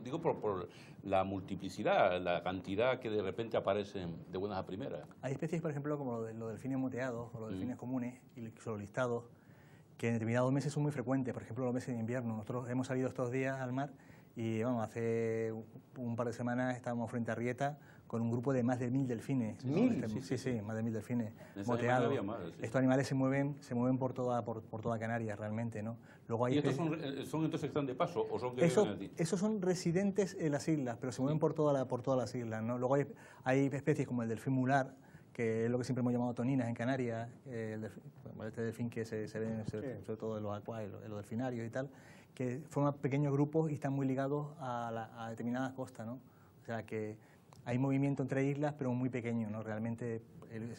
S2: digo por la multiplicidad, la cantidad que de repente aparecen de buenas a primeras?
S5: Hay especies, por ejemplo, como los delfines moteados o los delfines comunes, y solo listados, que en determinados meses son muy frecuentes. Por ejemplo, los meses de invierno. Nosotros hemos salido estos días al mar y vamos, hace un par de semanas estábamos frente a Rieta con un grupo de más de 1000 delfines.
S1: ¿1000?
S5: Sí, más de 1000 delfines
S2: moteados.
S5: moteados. Estos animales se mueven por toda Canarias realmente, ¿no? Luego hay
S2: ¿Y estos son entonces que están de paso o son que viven allí?
S5: Esos son residentes en las islas, pero se mueven por todas las islas, ¿no? Luego hay especies como el delfín mular, que es lo que siempre hemos llamado toninas en Canarias, este delfín que se ve sobre todo en los acuarios, en los delfinarios y tal, que forman pequeños grupos y están muy ligados a determinadas costas, ¿no? O sea que hay movimiento entre islas, pero muy pequeño, ¿no? Realmente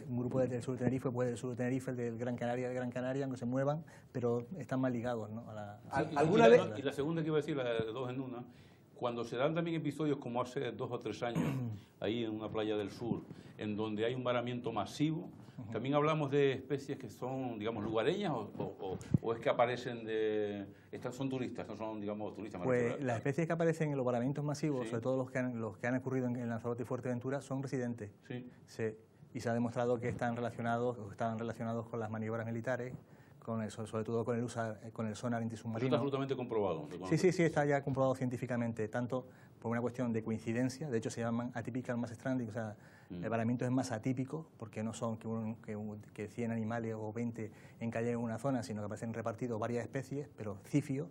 S5: un grupo del sur de Tenerife puede del sur de Tenerife, el de Gran Canaria, aunque se muevan, pero están más ligados, ¿no?
S2: Y la segunda que iba a decir, la de dos en una, cuando se dan también episodios como hace 2 o 3 años, ahí en una playa del sur, en donde hay un varamiento masivo, también hablamos de especies que son, digamos, lugareñas o es que aparecen son turistas, no son, digamos, turistas.
S5: Pues las especies que aparecen en los varamientos masivos, sobre todo los que han ocurrido en Lanzarote y Fuerteventura, son residentes. Sí. Y se ha demostrado que estaban relacionados con las maniobras militares, sobre todo con el sonar antisubmarino.
S2: Eso está absolutamente comprobado.
S5: Sí, está ya comprobado científicamente, tanto por una cuestión de coincidencia, de hecho se llaman atypical mass stranding, o sea, el varamiento es más atípico, porque no son que 100 animales o 20 encallen en una zona, sino que aparecen repartidos varias especies, pero cífios,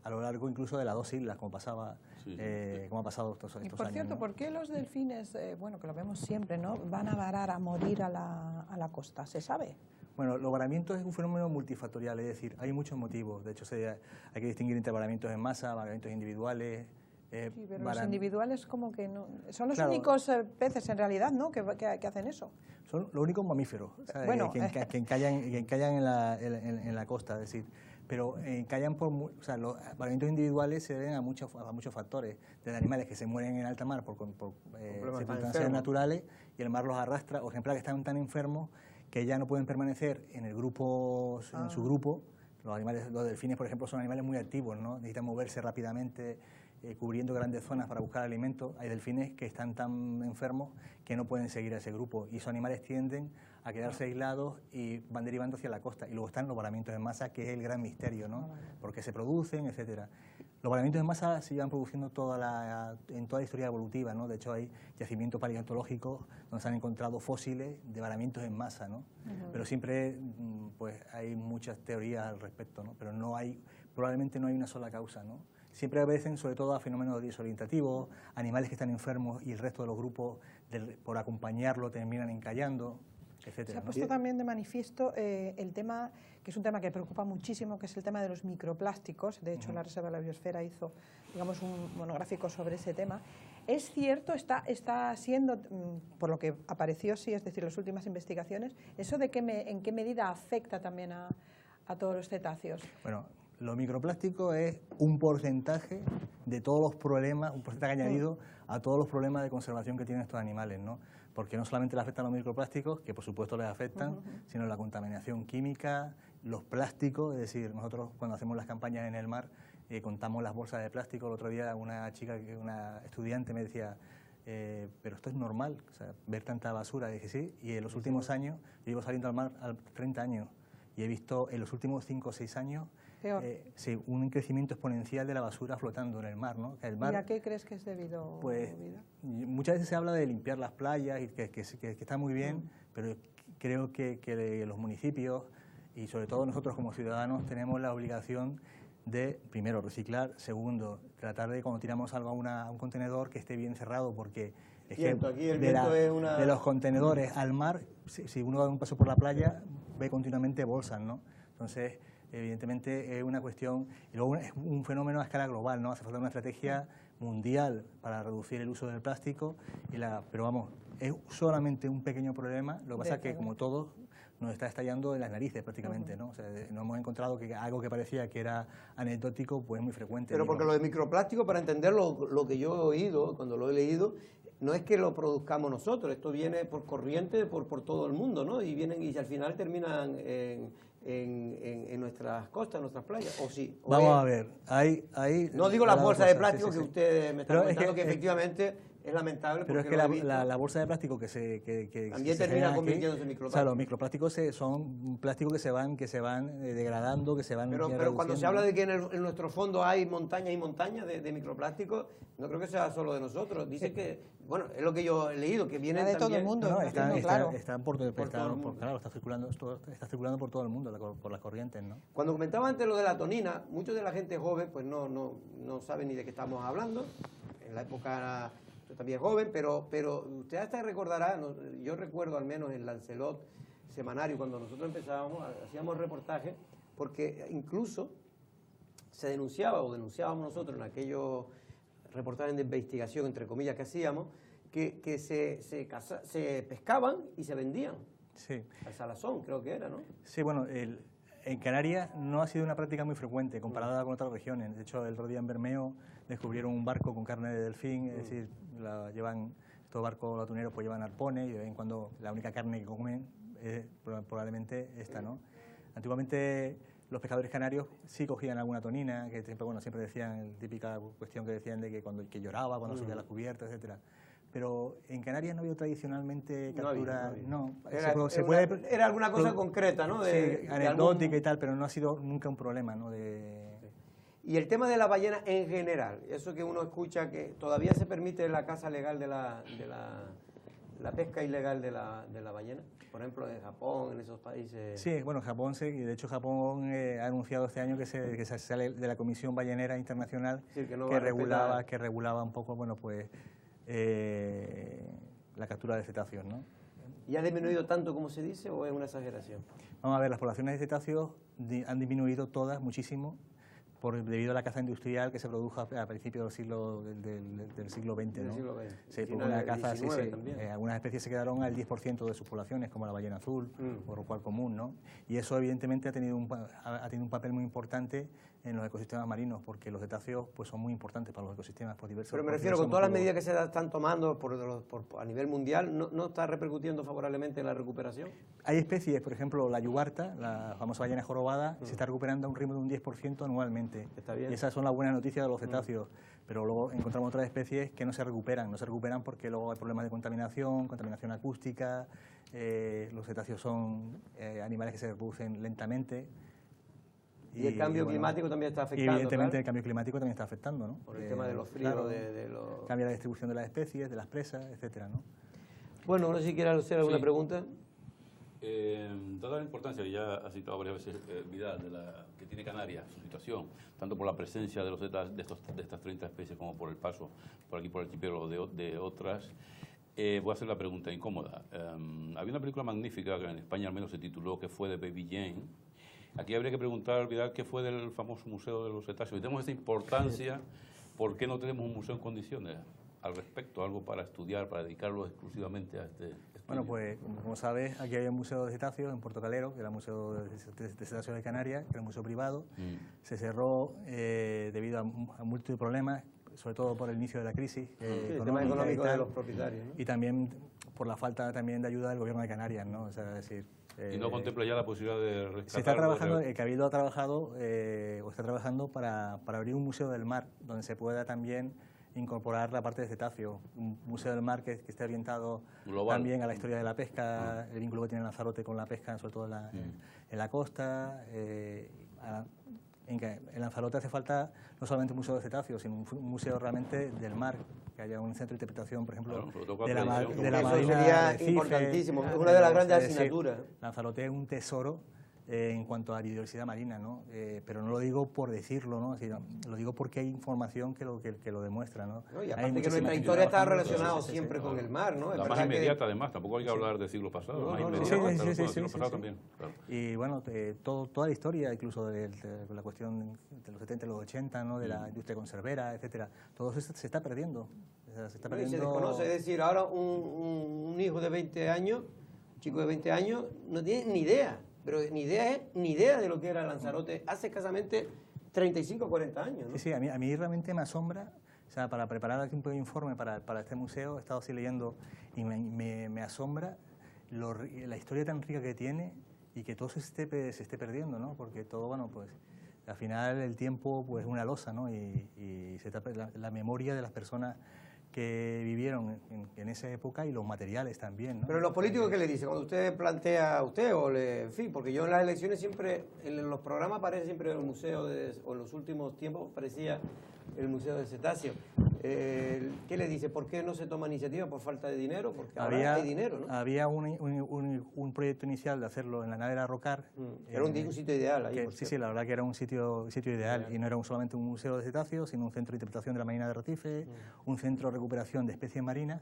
S5: a lo largo incluso de las 2 islas, como ha pasado estos años.
S4: Y por cierto, ¿no? ¿Por qué los delfines, bueno, que lo vemos siempre, ¿no?, van a varar a morir a la costa? ¿Se sabe?
S5: Bueno, los varamientos es un fenómeno multifactorial, es decir, hay muchos motivos. De hecho, hay que distinguir entre varamientos en masa, varamientos individuales.
S4: Sí, pero los individuales como que no... Son los únicos peces en realidad, ¿no?, que hacen eso.
S5: Son los únicos mamíferos, ¿sabes?
S4: Bueno,
S5: que encallan en la costa, es decir, pero encallan o sea, los varamientos individuales se deben a muchos factores, desde animales que se mueren en alta mar por circunstancias naturales y el mar los arrastra, o ejemplares que están tan enfermos que ya no pueden permanecer en el grupo, en su grupo. Los delfines, por ejemplo, son animales muy activos, ¿no? Necesitan moverse rápidamente, cubriendo grandes zonas para buscar alimento. Hay delfines que están tan enfermos que no pueden seguir a ese grupo y esos animales tienden a quedarse aislados y van derivando hacia la costa. Y luego están los varamientos en masa, que es el gran misterio, ¿no? Porque se producen, etcétera. Los varamientos en masa se llevan produciendo en toda la historia evolutiva, ¿no? De hecho, hay yacimientos paleontológicos donde se han encontrado fósiles de varamientos en masa, ¿no? Pero siempre pues, hay muchas teorías al respecto, ¿no? Pero probablemente no hay una sola causa, ¿no? Siempre obedecen sobre todo a fenómenos desorientativos, animales que están enfermos y el resto de los grupos, por acompañarlo, terminan encallando, etcétera.
S4: Se ha puesto también de manifiesto el tema, que es un tema que preocupa muchísimo, que es el tema de los microplásticos. De hecho, la Reserva de la Biosfera hizo, digamos, un monográfico sobre ese tema. Es cierto, está siendo, por lo que apareció, sí, es decir, las últimas investigaciones, eso de en qué medida afecta también a todos los cetáceos.
S5: Bueno, lo microplástico es un porcentaje de todos los problemas, un porcentaje añadido a todos los problemas de conservación que tienen estos animales, ¿no? Porque no solamente les afectan los microplásticos, que por supuesto les afectan, sino la contaminación química, los plásticos, es decir, nosotros cuando hacemos las campañas en el mar contamos las bolsas de plástico. El otro día una estudiante me decía, pero esto es normal, o sea, ver tanta basura. Y dije, sí, y en los últimos años, yo llevo saliendo al mar 30 años, y he visto en los últimos 5 o 6 años sí, un crecimiento exponencial de la basura flotando en el mar, ¿no? El mar,
S4: ¿y a qué crees que es debido?
S5: Pues muchas veces se habla de limpiar las playas y que está muy bien, pero creo que los municipios y sobre todo nosotros como ciudadanos tenemos la obligación de, primero, reciclar, segundo, tratar de cuando tiramos algo a un contenedor que esté bien cerrado, porque es
S1: cierto, aquí el
S5: de los contenedores al mar, si uno da un paso por la playa, ve continuamente bolsas, ¿no? Entonces, evidentemente es una cuestión, y luego es un fenómeno a escala global, ¿no? Hace falta una estrategia mundial para reducir el uso del plástico, pero vamos, es solamente un pequeño problema, lo que pasa es que como todos nos está estallando en las narices prácticamente, ¿no? O sea, nos hemos encontrado que algo que parecía que era anecdótico, pues es muy frecuente.
S1: Pero porque lo de microplástico, para entender lo que yo he oído, cuando lo he leído, no es que lo produzcamos nosotros, esto viene por corriente por todo el mundo, ¿no? Y vienen y al final terminan en nuestras costas, en nuestras playas, ¿o sí?
S5: Vamos a ver,
S1: no digo las bolsas de plástico que usted me está
S5: pero
S1: comentando, que efectivamente es lamentable.
S5: Pero es que la bolsa de plástico que
S1: también termina convirtiéndose en microplásticos.
S5: O sea, los microplásticos son plásticos que se van degradando, que se van
S1: pero cuando se habla de que en nuestro fondo hay montañas y montañas de microplásticos, no creo que sea solo de nosotros. Dice que, bueno, es lo que yo he leído, que vienen
S4: de
S1: también...
S4: todo el mundo,
S5: no,
S4: claro.
S5: Están por todo el mundo. Claro, está circulando por todo el mundo, por las corrientes, ¿no?
S1: Cuando comentaba antes lo de la tonina, muchos de la gente joven pues no saben ni de qué estamos hablando. En la época... Yo también joven, pero usted hasta recordará, yo recuerdo al menos en Lancelot semanario, cuando nosotros empezábamos, hacíamos reportajes, porque incluso se denunciábamos nosotros en aquellos reportajes de investigación, entre comillas, que hacíamos, que se pescaban y se vendían.
S5: Sí.
S1: Al salazón, creo que era, ¿no?
S5: Sí, bueno, en Canarias no ha sido una práctica muy frecuente comparada con otras regiones. De hecho, el otro día en Bermeo descubrieron un barco con carne de delfín, es decir, estos barcos latuneros pues llevan arpones y de vez en cuando la única carne que comen es probablemente esta, ¿no? Antiguamente los pescadores canarios sí cogían alguna tonina, que siempre decían, típica cuestión que decían de que lloraba cuando subía a la cubierta, etcétera. Pero en Canarias no había tradicionalmente captura,
S1: Era alguna cosa concreta, ¿no?
S5: Sí, anecdótica y tal, pero no ha sido nunca un problema, ¿no?
S1: Y el tema de la ballena en general, eso que uno escucha que todavía se permite la caza legal de la pesca ilegal de la ballena, por ejemplo en Japón, en esos países.
S5: Sí, bueno, Japón sí, y de hecho Japón ha anunciado este año que se sale de la Comisión Ballenera Internacional, sí, que regulaba un poco, bueno, pues la captura de cetáceos, ¿no?
S1: ¿Y ha disminuido tanto como se dice o es una exageración?
S5: Vamos a ver, las poblaciones de cetáceos han disminuido todas muchísimo debido a la caza industrial que se produjo a principios del siglo XX, ¿no?
S1: Siglo XX.
S5: Sí, por una caza, sí. Algunas especies se quedaron al 10% de sus poblaciones, como la ballena azul o rorcual común, ¿no? Y eso evidentemente ha tenido un papel muy importante en los ecosistemas marinos, porque los cetáceos pues son muy importantes para los ecosistemas por diversos.
S1: Pero me refiero, con todas las medidas que se están tomando a nivel mundial, ¿no está repercutiendo favorablemente en la recuperación?
S5: Hay especies, por ejemplo, la yubarta, la famosa ballena jorobada, se está recuperando a un ritmo de un 10% anualmente.
S1: Está bien.
S5: Y esas son las buenas noticias de los cetáceos. Pero luego encontramos otras especies que no se recuperan porque luego hay problemas de contaminación acústica, los cetáceos son animales que se reproducen lentamente.
S1: Y el cambio climático también está afectando.
S5: Y evidentemente el cambio climático también está afectando, ¿no?
S1: Por el tema de los fríos,
S5: claro,
S1: los...
S5: Cambia la distribución de las especies, de las presas, etcétera, ¿no?
S1: Bueno, no sé si quiere hacer alguna pregunta.
S2: Dada la importancia que ya ha citado varias veces Vidal, que tiene Canarias, su situación, tanto por la presencia de estas 30 especies como por el paso por aquí por el archipiélago de otras, voy a hacer la pregunta incómoda. Había una película magnífica que en España al menos se tituló, que fue de Baby Jane. Aquí habría que preguntar, Vidal, ¿qué fue del famoso Museo de los Cetáceos? Y tenemos esa importancia, ¿por qué no tenemos un museo en condiciones al respecto? Algo para estudiar, para dedicarlo exclusivamente a este estudio.
S5: Bueno, pues como sabes, aquí hay un museo de cetáceos en Puerto Calero, que era el Museo de Cetáceos de Canarias, que era un museo privado. Se cerró debido a múltiples problemas, sobre todo por el inicio de la crisis
S1: el tema económico de los propietarios, ¿no?
S5: Y también por la falta también de ayuda del gobierno de Canarias, ¿no? O sea, es decir,
S2: ¿Y no contempla ya la posibilidad de rescatar?
S5: Se está trabajando, el Cabildo ha trabajado o está trabajando para abrir un museo del mar, donde se pueda también incorporar la parte de cetáceos, un museo del mar que esté orientado global, también a la historia de la pesca, el vínculo que tiene Lanzarote con la pesca, sobre todo en la costa. En Lanzarote hace falta no solamente un museo de cetáceos, sino un museo realmente del mar, que haya un centro de interpretación, por ejemplo, de la marina.
S1: Eso sería importantísimo, es una de las grandes asignaturas.
S5: Lanzarote es un tesoro en cuanto a la biodiversidad marina, ¿no? Pero no lo digo por decirlo, ¿no? Sino, lo digo porque hay información que lo demuestra, ¿no?
S1: No, y
S5: Hay
S1: aparte que
S5: muchas
S1: nuestra
S5: imágenes.
S1: historia está relacionada siempre con el mar, ¿no? Es
S2: La más
S1: verdad que-
S2: inmediata, además, tampoco hay que hablar del siglo pasado.
S1: No,
S2: La más
S1: no, no,
S2: inmediata,
S5: sí,
S2: pero
S5: sí,
S2: del
S5: sí,
S2: siglo
S5: sí,
S2: pasado
S5: sí.
S2: también. Claro.
S5: Y bueno, toda la historia, incluso de la cuestión de los 70 y los 80, ¿no? De la industria conservera, etcétera, todo eso se está perdiendo. O sea, se está
S1: No, y
S5: perdiendo.
S1: se desconoce, es decir, ahora un hijo de 20 años, un chico de 20 años, no tiene ni idea, pero ni idea de lo que era Lanzarote hace escasamente 35 o 40 años, ¿no?
S5: Sí, sí, a mí realmente me asombra, o sea, para preparar aquí un pequeño informe para este museo, he estado así leyendo y me asombra la historia tan rica que tiene y que todo se esté perdiendo, ¿no? Porque todo, bueno, pues al final el tiempo pues es una losa, ¿no? Y se tapa la memoria de las personas que vivieron en esa época y los materiales también, ¿no?
S1: Pero los políticos, ¿qué le dicen? Cuando usted plantea, en fin, porque yo en las elecciones siempre, en los programas aparece siempre el museo, o en los últimos tiempos parecía el Museo del Cetáceo. ¿Qué le dice? ¿Por qué no se toma iniciativa? ¿Por falta de dinero? Porque ahora hay dinero, ¿no?
S5: Había un proyecto inicial de hacerlo en la nave de Arrocar.
S1: Era un sitio ideal ahí.
S5: Sí, sí, la verdad que era un sitio ideal y no era solamente un museo de cetáceos, sino un centro de interpretación de la marina de arrecife, un centro de recuperación de especies marinas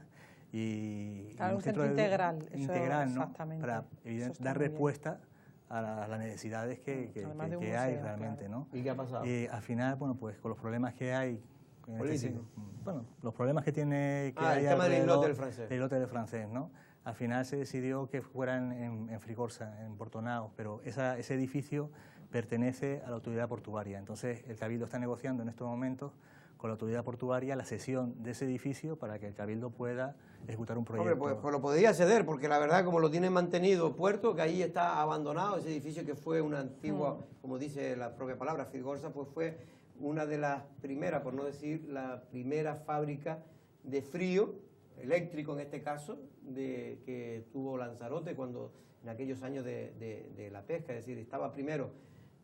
S5: y
S4: Claro, un centro integral, eso,
S5: ¿no?
S4: exactamente.
S5: Para
S4: Eso está
S5: dar
S4: muy bien.
S5: respuesta a las necesidades que
S4: Además de un
S5: hay
S4: museo,
S5: realmente,
S4: claro.
S5: ¿no?
S1: ¿Y qué ha pasado?
S5: Al final, bueno, pues con los problemas que hay
S1: Políticos.
S5: bueno, los problemas que tiene que
S1: El
S5: hay
S1: tema del
S5: alrededor
S1: islote del francés.
S5: del islote del francés, ¿no? Al final se decidió que fueran en Frigorsa, en Portonao, pero ese edificio pertenece a la autoridad portuaria. Entonces, el Cabildo está negociando en estos momentos con la autoridad portuaria la cesión de ese edificio para que el Cabildo pueda ejecutar un proyecto.
S1: Hombre, pues lo podría ceder, porque la verdad, como lo tienen mantenido Puerto, que ahí está abandonado, ese edificio que fue una antigua, como dice la propia palabra, Frigorsa, pues fue una de las primeras, por no decir la primera fábrica de frío, eléctrico en este caso, que tuvo Lanzarote cuando en aquellos años de la pesca, es decir, estaba primero,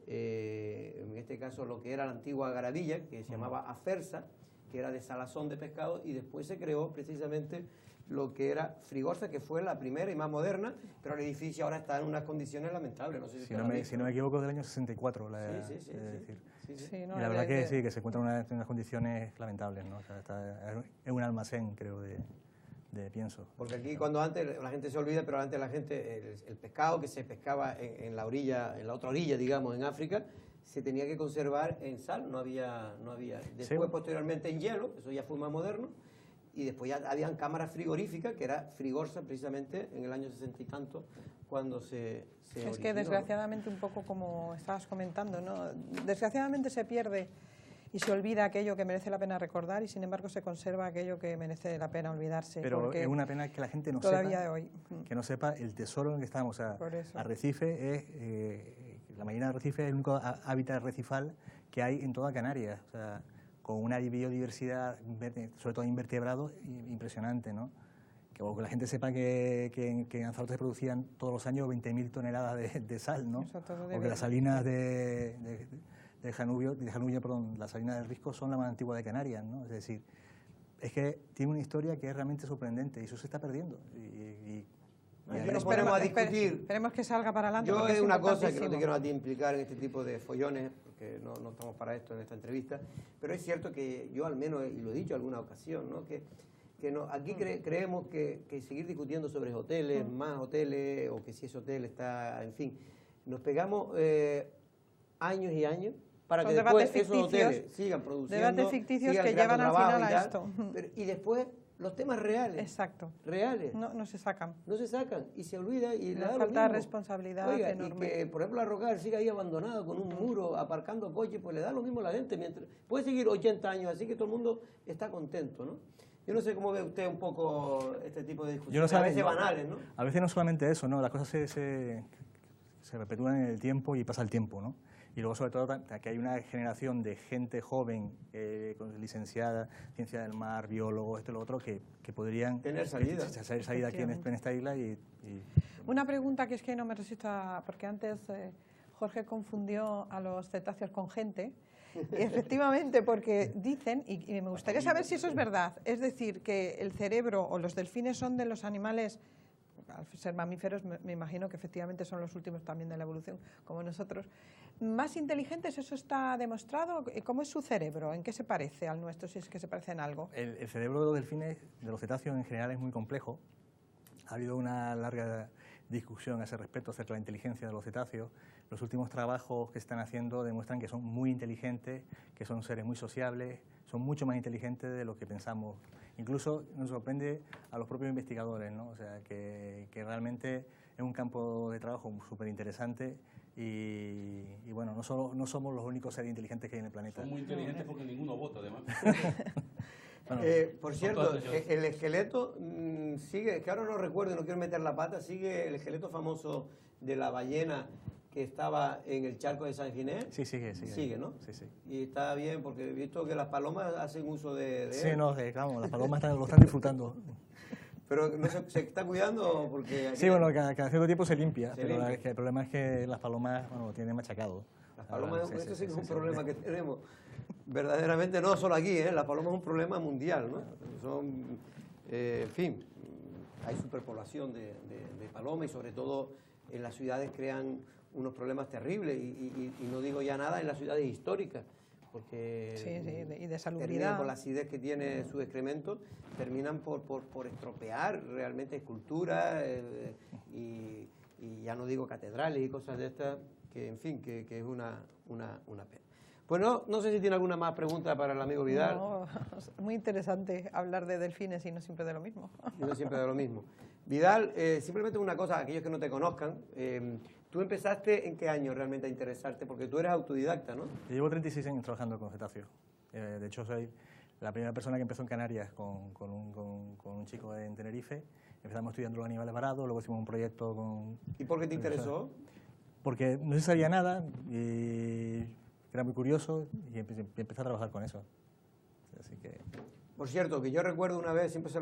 S1: en este caso, lo que era la antigua Garavilla, que se llamaba Afersa, que era de salazón de pescado, y después se creó precisamente lo que era Frigorsa, que fue la primera y más moderna, pero el edificio ahora está en unas condiciones lamentables. No sé si
S5: si no me equivoco, del año 64.
S1: Sí.
S4: Sí,
S5: Y la verdad que sí, que se encuentra en unas condiciones lamentables, ¿no? O sea, es un almacén, creo, de pienso.
S1: Porque aquí cuando antes, la gente se olvida, pero antes la gente, el pescado que se pescaba en la orilla, en la otra orilla, digamos, en África, se tenía que conservar en sal, no había. Después,
S5: Sí.
S1: posteriormente, en hielo, eso ya fue más moderno, y después ya habían cámaras frigoríficas, que era Frigorsa, precisamente, en el año 60 y tanto, cuando se
S4: Es
S1: originó,
S4: que
S1: ¿no?
S4: desgraciadamente, un poco como estabas comentando, ¿no? Desgraciadamente se pierde y se olvida aquello que merece la pena recordar y sin embargo se conserva aquello que merece la pena olvidarse.
S5: Pero
S4: porque
S5: es una pena que la gente no
S4: todavía
S5: sepa,
S4: hoy.
S5: que no sepa el tesoro en el que estamos. O sea,
S4: Por eso.
S5: Arrecife es, la marina de Arrecife es el único hábitat recifal que hay en toda Canarias. O sea, con una biodiversidad, sobre todo invertebrados, impresionante, ¿no? Que la gente sepa que en Lanzarote se producían todos los años 20.000 toneladas de sal, ¿no?
S4: Eso todo
S5: O
S4: debe-
S5: que las salinas de Janubio, perdón, las salinas del Risco son la más antigua de Canarias, ¿no? Es decir, es que tiene una historia que es realmente sorprendente y eso se está perdiendo.
S1: Aquí nos ponemos a discutir.
S4: Esperemos que salga para adelante.
S1: Yo
S4: porque
S1: es una cosa que no te
S4: importantísimo.
S1: quiero a ti implicar en este tipo de follones, porque no estamos para esto en esta entrevista, pero es cierto que yo al menos, y lo he dicho en alguna ocasión, ¿no? que aquí creemos que seguir discutiendo sobre hoteles, más hoteles, o que si ese hotel está, en fin, nos pegamos años y años para
S4: Son
S1: que después
S4: debates
S1: esos hoteles
S4: ficticios,
S1: sigan produciendo,
S4: debates ficticios
S1: sigan
S4: que
S1: creando
S4: llevan al
S1: trabajo
S4: final
S1: y
S4: a
S1: tal,
S4: esto.
S1: y después los temas reales,
S4: Exacto.
S1: reales.
S4: No se sacan.
S1: No se sacan y se olvida y le
S4: Una
S1: da lo
S4: falta de
S1: mismo.
S4: responsabilidad
S1: Oiga,
S4: enorme.
S1: Y que, por ejemplo, Arrocar siga ahí abandonado con un muro, aparcando coches, pues le da lo mismo a la gente. Puede seguir 80 años, así que todo el mundo está contento, ¿no? Yo no sé cómo ve usted un poco este tipo de discusiones,
S5: Yo no sé,
S1: a veces banales, ¿no?
S5: A veces no solamente eso, ¿no? Las cosas se perpetúan en el tiempo y pasa el tiempo, ¿no? Y luego, sobre todo, que hay una generación de gente joven, licenciada, ciencia del mar, biólogos, esto y lo otro, que podrían
S1: Tener salida.
S5: Salida aquí en esta isla y
S4: Una pregunta que es que no me resisto a... Porque antes Jorge confundió a los cetáceos con gente. Y efectivamente, porque dicen, y me gustaría saber si eso es verdad, es decir, que el cerebro o los delfines son de los animales al ser mamíferos me imagino que efectivamente son los últimos también de la evolución, como nosotros. ¿Más inteligentes? ¿Eso está demostrado? ¿Cómo es su cerebro? ¿En qué se parece al nuestro, si es que se parece en algo?
S5: El cerebro de los delfines, de los cetáceos en general, es muy complejo. Ha habido una larga discusión a ese respecto acerca de la inteligencia de los cetáceos. Los últimos trabajos que están haciendo demuestran que son muy inteligentes, que son seres muy sociables, son mucho más inteligentes de lo que pensamos. Incluso nos sorprende a los propios investigadores, ¿no? O sea, que realmente es un campo de trabajo súper interesante y bueno, no somos los únicos seres inteligentes que hay en el planeta.
S2: Son muy inteligentes porque ninguno vota, además.
S5: Bueno,
S1: por cierto, el esqueleto sigue, que ahora no recuerdo, no quiero meter la pata, sigue el esqueleto famoso de la ballena que estaba en el charco de San Ginés.
S5: Sí, sigue.
S1: Sigue, ¿no?
S5: Sí, sí.
S1: Y está bien, porque he visto que las palomas hacen uso de
S5: Sí,
S1: él.
S5: no, claro, las palomas lo están disfrutando.
S1: Pero no se está cuidando porque...
S5: Sí, bueno, cada cierto tiempo se limpia, pero
S1: limpia.
S5: el problema es que las palomas, bueno, lo tienen machacado.
S1: Las palomas,
S5: Sí,
S1: esto sí que es un
S5: sí.
S1: problema que tenemos. Verdaderamente, no solo aquí, las palomas es un problema mundial, ¿no? Son, en fin, hay superpoblación de palomas y sobre todo en las ciudades crean unos problemas terribles y no digo ya nada en las ciudades históricas, porque
S4: y de salubridad.
S1: terminan por la acidez que tiene sus excrementos, terminan por estropear realmente esculturas y ya no digo catedrales y cosas de estas, que en fin, que es una pena. Pues no sé si tiene alguna más pregunta para el amigo Vidal.
S4: No, muy interesante hablar de delfines y no siempre de lo mismo.
S1: Y no siempre de lo mismo. Vidal, simplemente una cosa, aquellos que no te conozcan, ¿tú empezaste en qué año realmente a interesarte? Porque tú eres autodidacta, ¿no?
S5: Yo llevo 36 años trabajando con cetáceos. De hecho, soy la primera persona que empezó en Canarias con un chico en Tenerife. Empezamos estudiando los animales varados, luego hicimos un proyecto con...
S1: ¿Y por qué te interesó?
S5: Porque no se sabía nada y era muy curioso y empecé a trabajar con eso. Así que...
S1: Por cierto, que yo recuerdo una vez, siempre se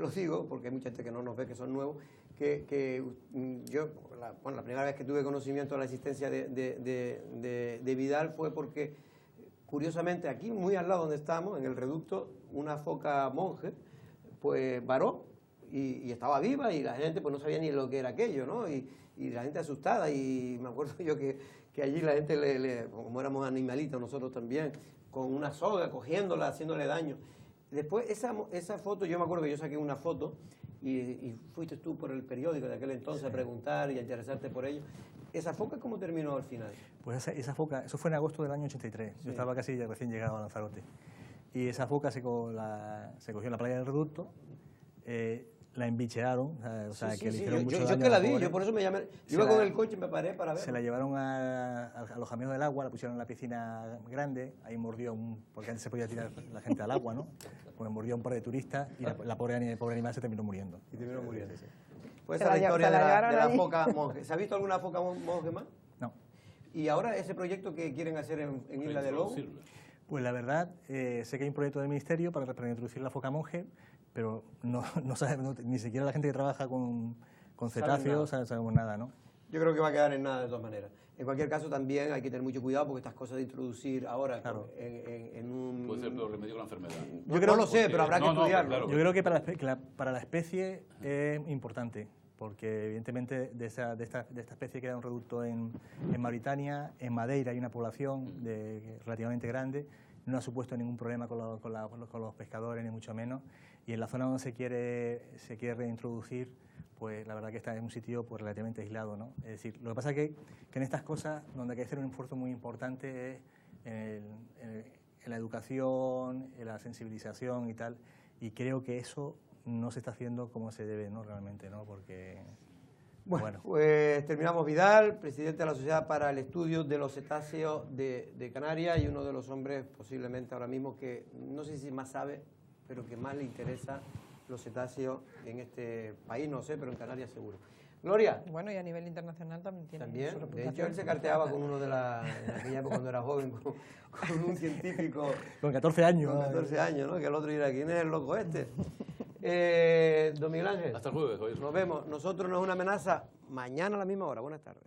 S1: lo digo, porque hay mucha gente que no nos ve, que son nuevos, que yo, la primera vez que tuve conocimiento de la existencia de Vidal fue porque, curiosamente, aquí, muy al lado donde estamos, en el reducto, una foca monje, pues varó y estaba viva y la gente pues no sabía ni lo que era aquello, ¿no? Y la gente asustada y me acuerdo yo que allí la gente, como éramos animalitos nosotros también, con una soga, cogiéndola, haciéndole daño. Después, esa foto, yo me acuerdo que yo saqué una foto y fuiste tú por el periódico de aquel entonces a preguntar y a interesarte por ello. ¿Esa foca cómo terminó al final?
S5: Pues esa foca, eso fue en agosto del año 83. Yo estaba casi recién llegado a Lanzarote. Y esa foca se cogió en la playa del Reducto, la embichearon, o sea, que le hicieron mucho daño.
S1: Yo que la vi, yo por eso me llamé. Iba con el coche y me paré para ver.
S5: Se la llevaron al alojamiento del agua, la pusieron en la piscina grande, ahí mordió porque antes se podía tirar la gente al agua, ¿no? Pues mordió un par de turistas y la pobre animal se terminó muriendo.
S1: Y terminó muriendo.
S5: Sí.
S1: Pues
S4: Se
S1: esa es la historia de la
S4: allí.
S1: foca monje. ¿Se ha visto alguna foca monje más?
S5: No.
S1: Y ahora ese proyecto que quieren hacer en Isla de Lobos.
S5: Pues la verdad, sé que hay un proyecto del Ministerio para introducir la foca monje, pero ni siquiera la gente que trabaja con cetáceos sabemos nada, ¿no?
S1: Yo creo que va a quedar en nada de todas maneras. En cualquier caso también hay que tener mucho cuidado porque estas cosas de introducir ahora en un...
S2: Puede ser el peor remedio que la enfermedad.
S1: No lo sé, pero habrá que estudiarlo.
S2: claro.
S5: Yo creo que para la especie es importante, porque evidentemente de esta especie queda un reducto en Mauritania, en Madeira hay una población relativamente grande, no ha supuesto ningún problema con los pescadores, ni mucho menos, y en la zona donde se quiere reintroducir, pues la verdad que está en un sitio pues relativamente aislado, ¿no? Es decir, lo que pasa es que en estas cosas donde hay que hacer un esfuerzo muy importante es en la educación, en la sensibilización y tal, y creo que eso no se está haciendo como se debe, ¿no? Realmente, ¿no? Porque...
S1: Bueno, pues terminamos. Vidal, presidente de la Sociedad para el Estudio de los Cetáceos de Canarias y uno de los hombres posiblemente ahora mismo que, no sé si más sabe, pero que más le interesa los cetáceos en este país, no sé, pero en Canarias seguro. Gloria.
S4: Bueno, y a nivel internacional también tiene
S1: También,
S4: su
S1: de
S4: reputación.
S1: hecho él se carteaba con uno en aquella época cuando era joven, con un científico
S5: Con 14 años.
S1: con 14 años, ¿no? Que el otro dirá, ¿quién es el loco este? Don Miguel Ángel.
S2: Hasta el jueves, hoy.
S1: Nos vemos. Nosotros no es una amenaza. Mañana a la misma hora. Buenas tardes.